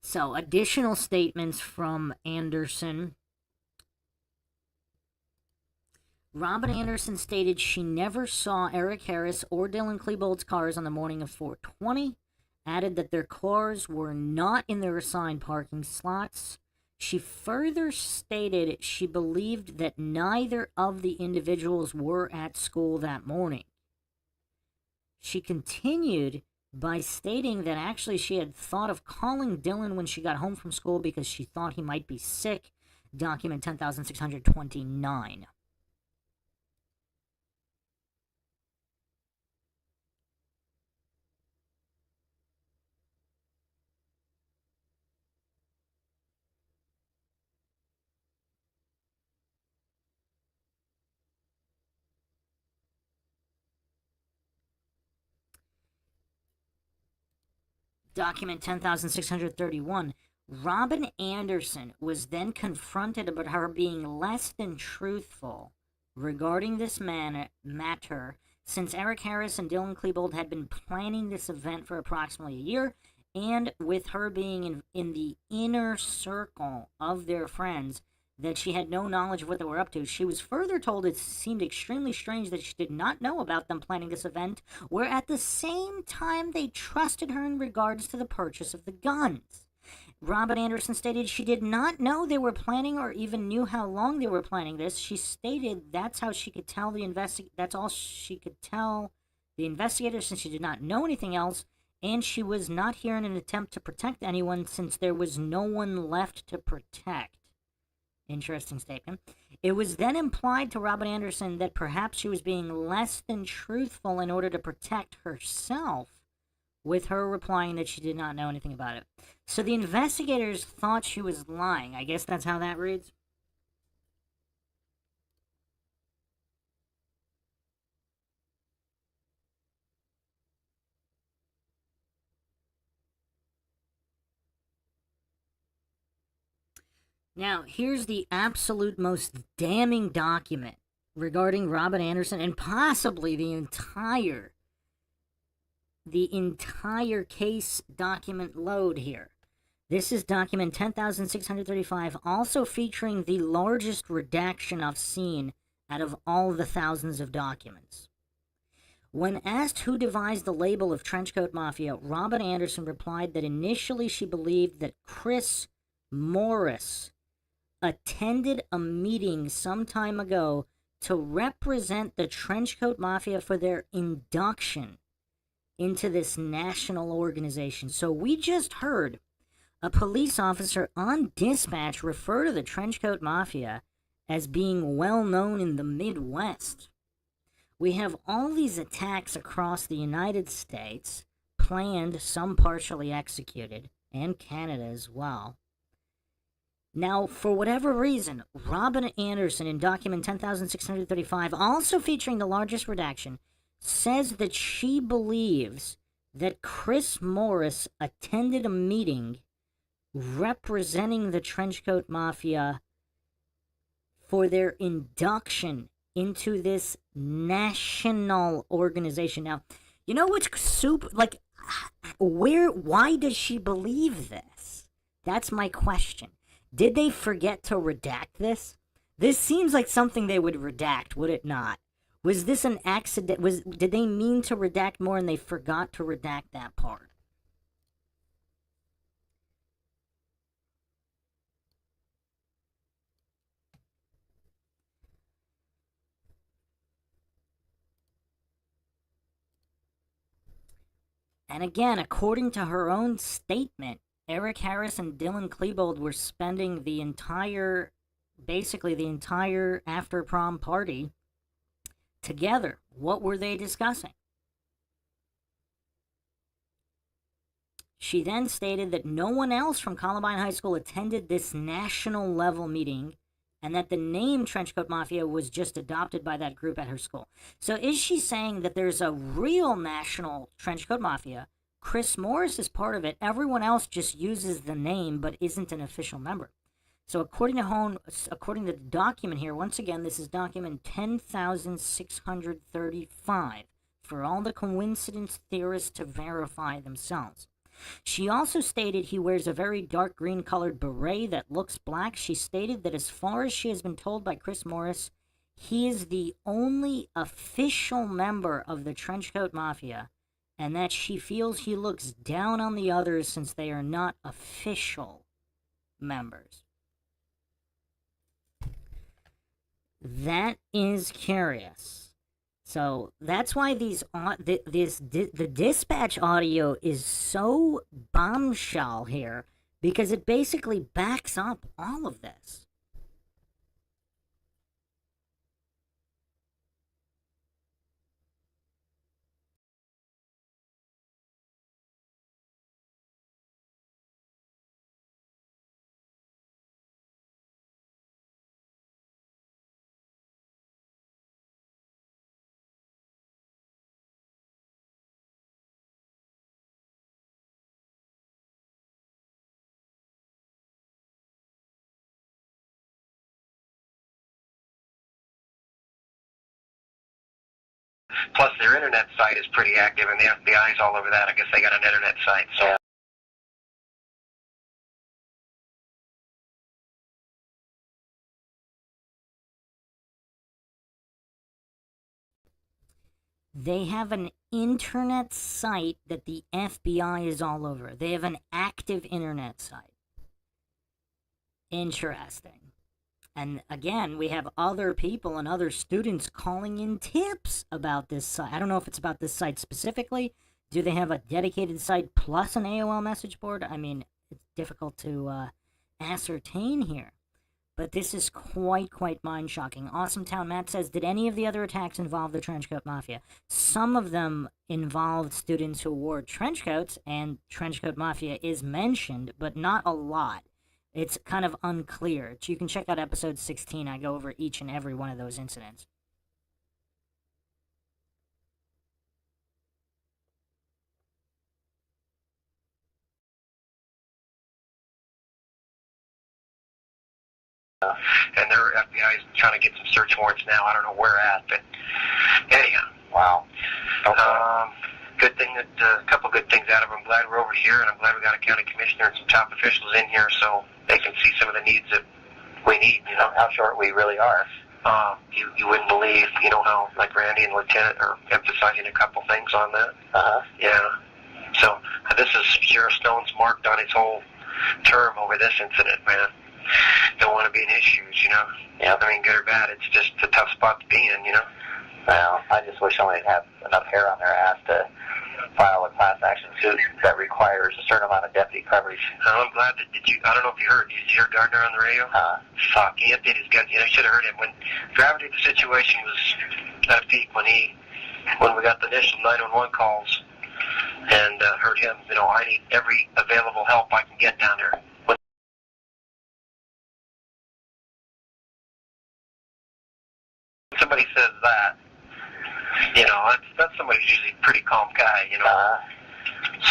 So, additional statements from Anderson. Robin Anderson stated she never saw Eric Harris or Dylan Klebold's cars on the morning of 420, added that their cars were not in their assigned parking slots. She further stated she believed that neither of the individuals were at school that morning. She continued by stating that actually she had thought of calling Dylan when she got home from school because she thought he might be sick. Document 10,629. Document 10,631. Robin Anderson was then confronted about her being less than truthful regarding this matter since Eric Harris and Dylan Klebold had been planning this event for approximately a year, and with her being in the inner circle of their friends, that she had no knowledge of what they were up to. She was further told it seemed extremely strange that she did not know about them planning this event, where at the same time they trusted her in regards to the purchase of the guns. Robin Anderson stated she did not know they were planning or even knew how long they were planning this. She stated that's how she could tell that's all she could tell the investigators since she did not know anything else, and she was not here in an attempt to protect anyone since there was no one left to protect. Interesting statement. It was then implied to Robin Anderson that perhaps she was being less than truthful in order to protect herself, with her replying that she did not know anything about it. So the investigators thought she was lying. I guess that's how that reads. Now, here's the absolute most damning document regarding Robin Anderson and possibly the entire case document load here. This is document 10,635, also featuring the largest redaction I've seen out of all the thousands of documents. When asked who devised the label of Trenchcoat Mafia, Robin Anderson replied that initially she believed that Chris Morris attended a meeting some time ago to represent the Trenchcoat Mafia for their induction into this national organization. So we just heard a police officer on dispatch refer to the Trenchcoat Mafia as being well known in the Midwest. We have all these attacks across the United States, planned, some partially executed, and Canada as well. Now, for whatever reason, Robin Anderson in document 10,635, also featuring the largest redaction, says that she believes that Chris Morris attended a meeting representing the Trenchcoat Mafia for their induction into this national organization. Now, you know what's why does she believe this? That's my question. Did they forget to redact this? This seems like something they would redact, would it not? Was this an accident? Did they mean to redact more and they forgot to redact that part? And again, according to her own statement, Eric Harris and Dylan Klebold were spending basically the entire after prom party together. What were they discussing? She then stated that no one else from Columbine High School attended this national level meeting and that the name Trenchcoat Mafia was just adopted by that group at her school. So is she saying that there's a real national Trenchcoat Mafia, Chris Morris is part of it. Everyone else just uses the name but isn't an official member. So according to the document here, once again, this is document 10,635 for all the coincidence theorists to verify themselves. She also stated he wears a very dark green colored beret that looks black. She stated that as far as she has been told by Chris Morris, he is the only official member of the Trenchcoat Mafia, and that she feels he looks down on the others since they are not official members. That is curious. So that's why the dispatch audio is so bombshell here, because it basically backs up all of this. Plus, their internet site is pretty active, and the FBI's all over that. I guess they got an internet site, so. They have an internet site that the FBI is all over. They have an active internet site. Interesting. And again, we have other people and other students calling in tips about this site. I don't know if it's about this site specifically. Do they have a dedicated site plus an AOL message board? I mean, it's difficult to ascertain here. But this is quite mind-shocking. Awesome Town Matt says, did any of the other attacks involve the Trenchcoat Mafia? Some of them involved students who wore trenchcoats, and Trenchcoat Mafia is mentioned, but not a lot. It's kind of unclear. You can check out episode 16. I go over each and every one of those incidents. And their FBI is trying to get some search warrants now. I don't know where at, but anyhow. Wow. Okay. Good thing that a couple good things out of it. I'm glad we're over here, and I'm glad we got a county commissioner and some top officials in here so they can see some of the needs that we need. You know How short we really are. You wouldn't believe, you know, how like Randy and Lieutenant are emphasizing a couple things on that. Yeah. So this is Sheriff Stone's marked on his whole term over this incident, man. Don't want to be in issues, you know. Yeah. I mean, good or bad, it's just a tough spot to be in, you know. Well, I just wish somebody had enough hair on their ass to file a class action suit that requires a certain amount of deputy coverage. I'm glad that I don't know if you heard. Did you hear Gardner on the radio? Fuck, he emptied his gun. You know, you should have heard him. When gravity of the situation was at a peak when we got the initial 911 calls and heard him, you know, I need every available help I can get down there. When somebody says that, you know, that's somebody who's usually a pretty calm guy, you know.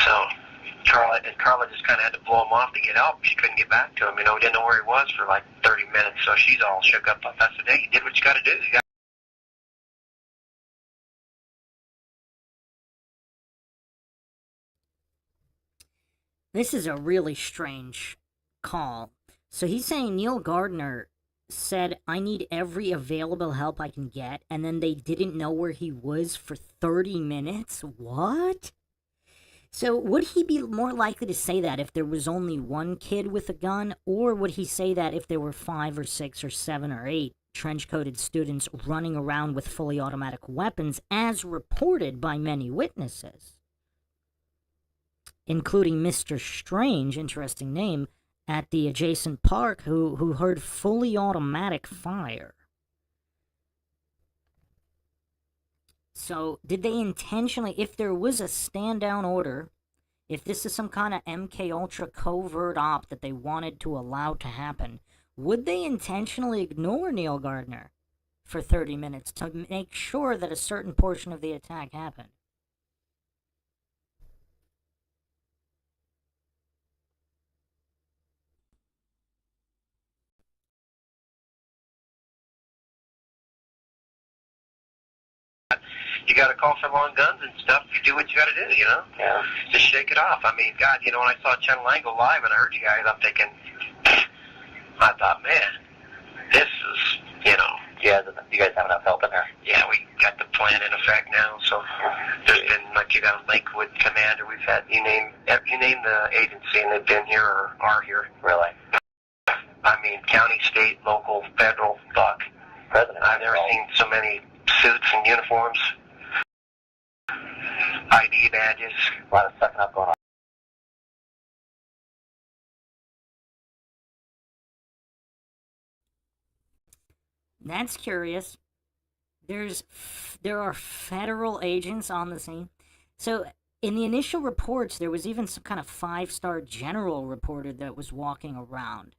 So Carla just kind of had to blow him off to get help. She couldn't get back to him, you know. Didn't know where he was for like 30 minutes, so she's all shook up. I said, hey, you did what you got to do. This is a really strange call. So he's saying Neil Gardner said, I need every available help I can get, and then they didn't know where he was for 30 minutes? What? So would he be more likely to say that if there was only one kid with a gun, or would he say that if there were 5 or 6 or 7 or 8 trench-coated students running around with fully automatic weapons, as reported by many witnesses, including Mr. Strange, interesting name, at the adjacent park, who heard fully automatic fire? So, did they intentionally, if there was a stand-down order, if this is some kind of MK Ultra covert op that they wanted to allow to happen, would they intentionally ignore Neil Gardner for 30 minutes to make sure that a certain portion of the attack happened? you got to call for long guns and stuff. You do what you got to do, you know? Yeah. Just shake it off. I mean, God, you know, when I saw Channel 9 go live and I heard you guys, I'm thinking, I thought, man, this is, you know. Yeah, you guys have enough help in there? Yeah, we got the plan in effect now, so there's been, like, you got a Lakewood commander, we've had, you name the agency, and they've been here or are here. Really? I mean, county, state, local, federal, fuck. President. I've never seen so many suits and uniforms, ID badges. A lot of sucking up going on. That's curious. There are federal agents on the scene. So in the initial reports, there was even some kind of 5-star general reported that was walking around.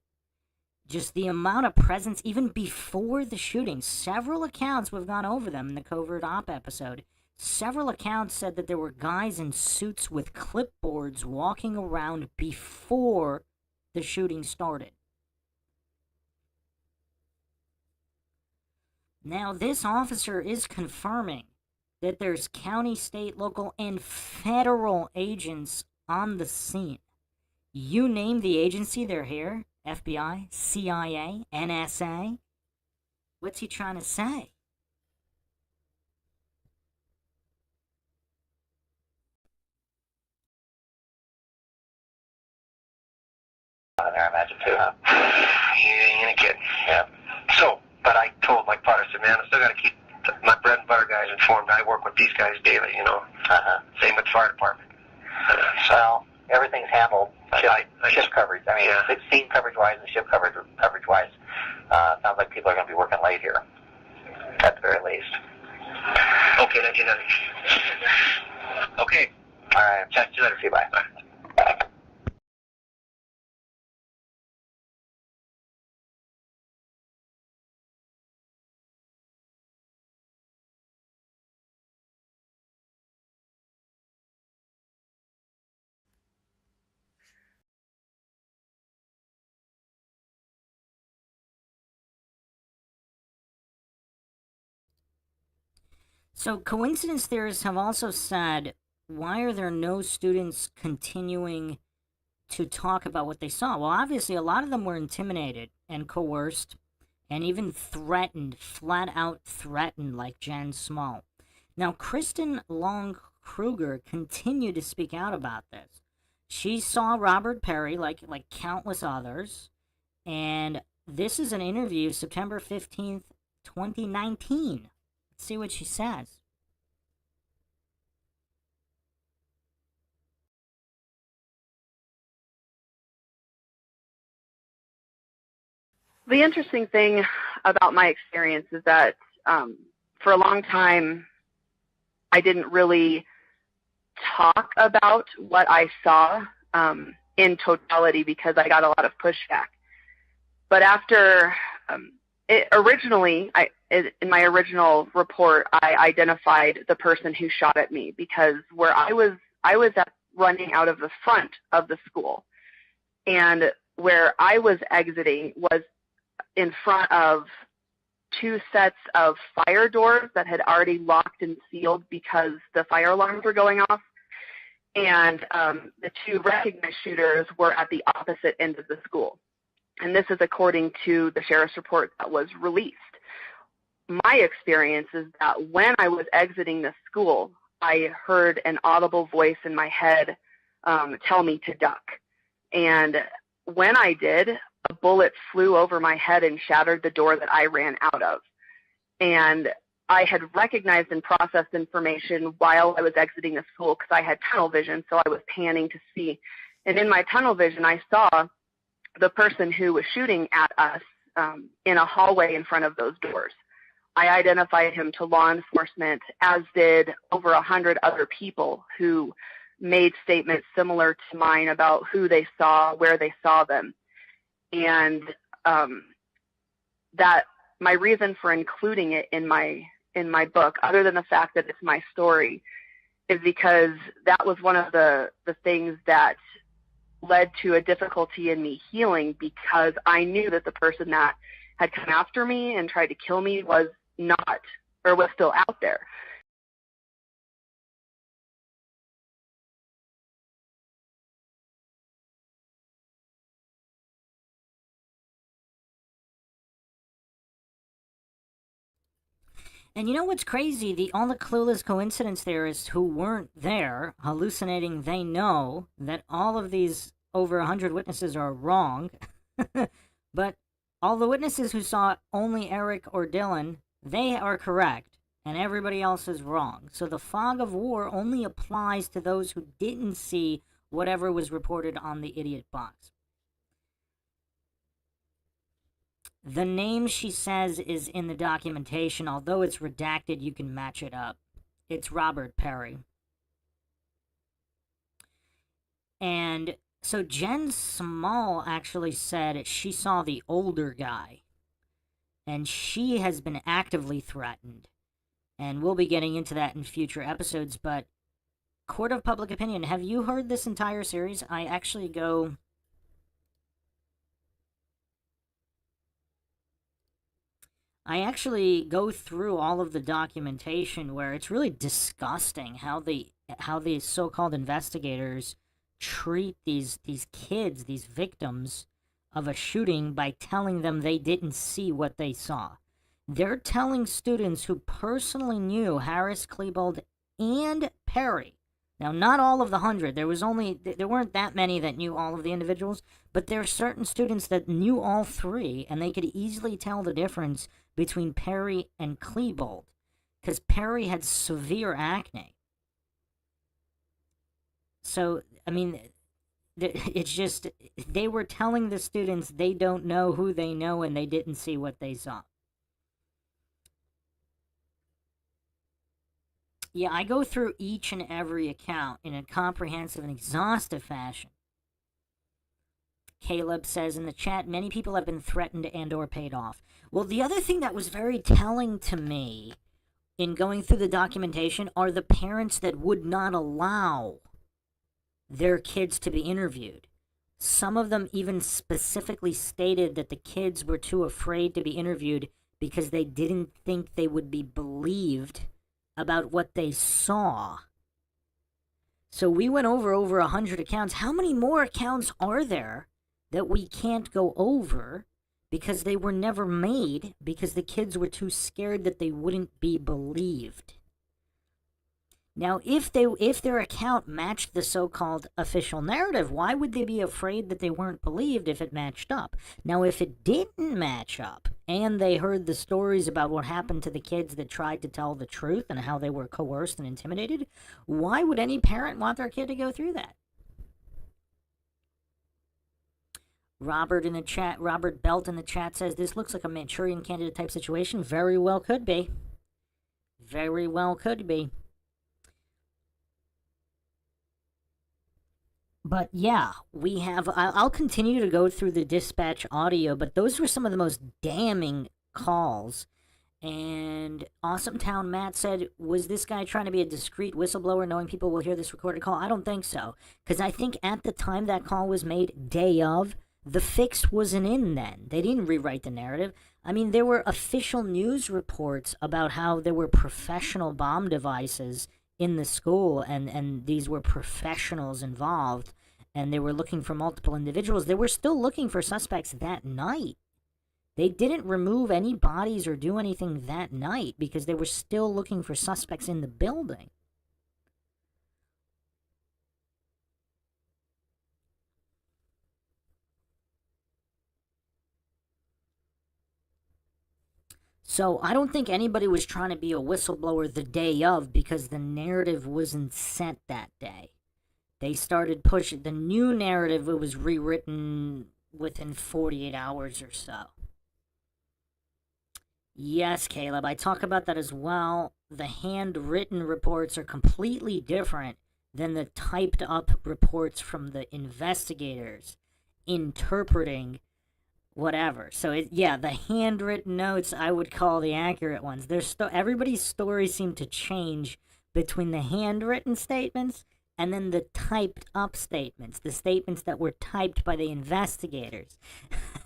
Just the amount of presence, even before the shooting. Several accounts, we've gone over them in the Covert Op episode. Several accounts said that there were guys in suits with clipboards walking around before the shooting started. Now, this officer is confirming that there's county, state, local, and federal agents on the scene. You name the agency, they're here. FBI, CIA, NSA. What's he trying to say? I imagine too, huh? You ain't a kid. Yeah. So, but I told my partner, I said, man, I still got to keep my bread and butter guys informed. I work with these guys daily, you know. Same with the fire department. Well, everything's handled ship coverage. I mean, yeah. Scene coverage-wise and ship coverage-wise. Sounds like people are going to be working late here, at the very least. Okay, 1990. Okay. All right. Chat to you later. See you. Bye. Bye. So, coincidence theorists have also said, why are there no students continuing to talk about what they saw? Well, obviously, a lot of them were intimidated and coerced and even threatened, flat out threatened, like Jen Small. Now, Kristen Long Kruger continued to speak out about this. She saw Robert Perry, like countless others, and this is an interview, September 15th, 2019. Let's see what she says. The interesting thing about my experience is that for a long time, I didn't really talk about what I saw in totality because I got a lot of pushback. But after, in my original report, I identified the person who shot at me because where I was running out of the front of the school, and where I was exiting was in front of 2 sets of fire doors that had already locked and sealed because the fire alarms were going off. And the 2 recognized shooters were at the opposite end of the school. And this is according to the sheriff's report that was released. My experience is that when I was exiting the school, I heard an audible voice in my head tell me to duck. And when I did, a bullet flew over my head and shattered the door that I ran out of. And I had recognized and processed information while I was exiting the school because I had tunnel vision, so I was panning to see. And in my tunnel vision, I saw the person who was shooting at us in a hallway in front of those doors. I identified him to law enforcement, as did over 100 other people who made statements similar to mine about who they saw, where they saw them. And that my reason for including it in my book, other than the fact that it's my story, is because that was one of the things that led to a difficulty in me healing, because I knew that the person that had come after me and tried to kill me was not, or was still out there. And you know what's crazy? All the clueless coincidence theorists who weren't there, hallucinating, they know that all of these over 100 witnesses are wrong. But all the witnesses who saw only Eric or Dylan, they are correct, and everybody else is wrong. So the fog of war only applies to those who didn't see whatever was reported on the idiot box. The name, she says, is in the documentation. Although it's redacted, you can match it up. It's Robert Perry. And so Jen Small actually said she saw the older guy. And she has been actively threatened. And we'll be getting into that in future episodes. But Court of Public Opinion, have you heard this entire series? I actually go through all of the documentation where it's really disgusting how the so-called investigators treat these kids, these victims of a shooting, by telling them they didn't see what they saw. They're telling students who personally knew Harris, Klebold, and Perry. Now, not all of the 100. There weren't that many that knew all of the individuals, but there are certain students that knew all three, and they could easily tell the difference between Perry and Klebold, because Perry had severe acne. So, I mean, it's just, they were telling the students they don't know who they know, and they didn't see what they saw. Yeah, I go through each and every account in a comprehensive and exhaustive fashion. Caleb says in the chat, many people have been threatened and or paid off. Well, the other thing that was very telling to me in going through the documentation are the parents that would not allow their kids to be interviewed. Some of them even specifically stated that the kids were too afraid to be interviewed because they didn't think they would be believed about what they saw. So we went over 100 accounts. How many more accounts are there that we can't go over because they were never made because the kids were too scared that they wouldn't be believed? Now, if their account matched the so-called official narrative, why would they be afraid that they weren't believed if it matched up? Now, if it didn't match up, and they heard the stories about what happened to the kids that tried to tell the truth and how they were coerced and intimidated, why would any parent want their kid to go through that? Robert Belt in the chat says, this looks like a Manchurian candidate type situation. Very well could be. Very well could be. But yeah, we have, I'll continue to go through the dispatch audio, but those were some of the most damning calls. And Awesome Town Matt said, was this guy trying to be a discreet whistleblower knowing people will hear this recorded call? I don't think so. Because I think at the time that call was made, day of, the fix wasn't in then. They didn't rewrite the narrative. I mean, there were official news reports about how there were professional bomb devices in the school, and these were professionals involved, and they were looking for multiple individuals. They were still looking for suspects that night. They didn't remove any bodies or do anything that night because they were still looking for suspects in the building. So I don't think anybody was trying to be a whistleblower the day of because the narrative wasn't set that day. They started pushing the new narrative. It was rewritten within 48 hours or so. Yes, Caleb, I talk about that as well. The handwritten reports are completely different than the typed up reports from the investigators interpreting whatever. So, the handwritten notes I would call the accurate ones. Everybody's stories seem to change between the handwritten statements and then the typed up statements, the statements that were typed by the investigators.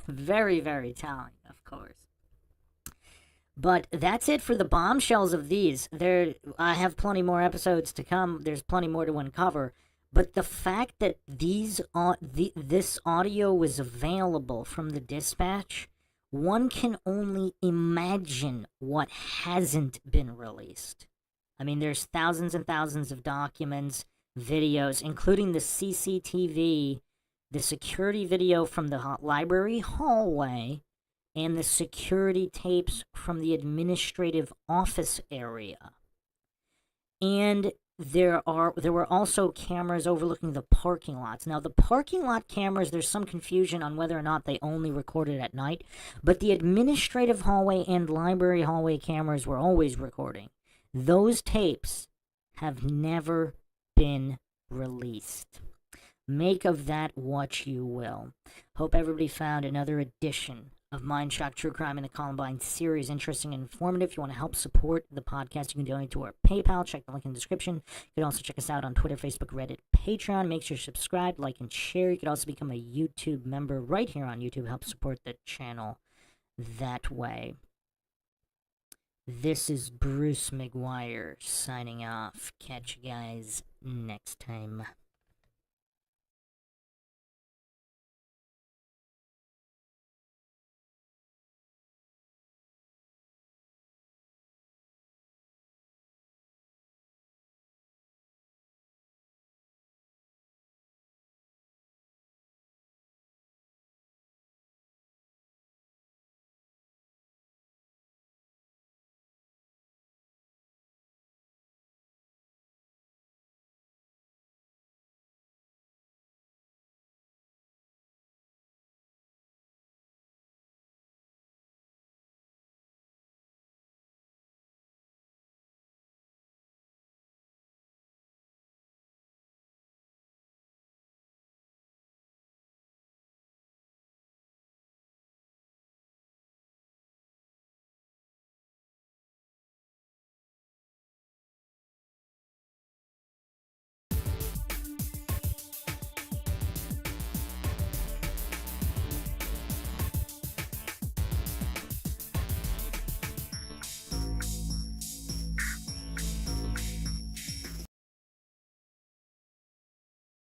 Very, very telling, of course. But that's it for the bombshells of these. I have plenty more episodes to come. There's plenty more to uncover. But the fact that this audio was available from the dispatch one can only imagine what hasn't been released. I mean, there's thousands and thousands of documents, videos, including the CCTV, the security video from the library hallway, and the security tapes from the administrative office area. And there were also cameras overlooking the parking lots. Now, the parking lot cameras, there's some confusion on whether or not they only recorded at night, but the administrative hallway and library hallway cameras were always recording. Those tapes have never been released. Make of that what you will. Hope everybody found another edition of Mindshock True Crime in the Columbine series interesting and informative. If you want to help support the podcast, you can donate to our PayPal. Check the link in the description. You can also check us out on Twitter, Facebook, Reddit, Patreon. Make sure you subscribe, like, and share. You can also become a YouTube member right here on YouTube. Help support the channel that way. This is Bruce McGuire signing off. Catch you guys next time.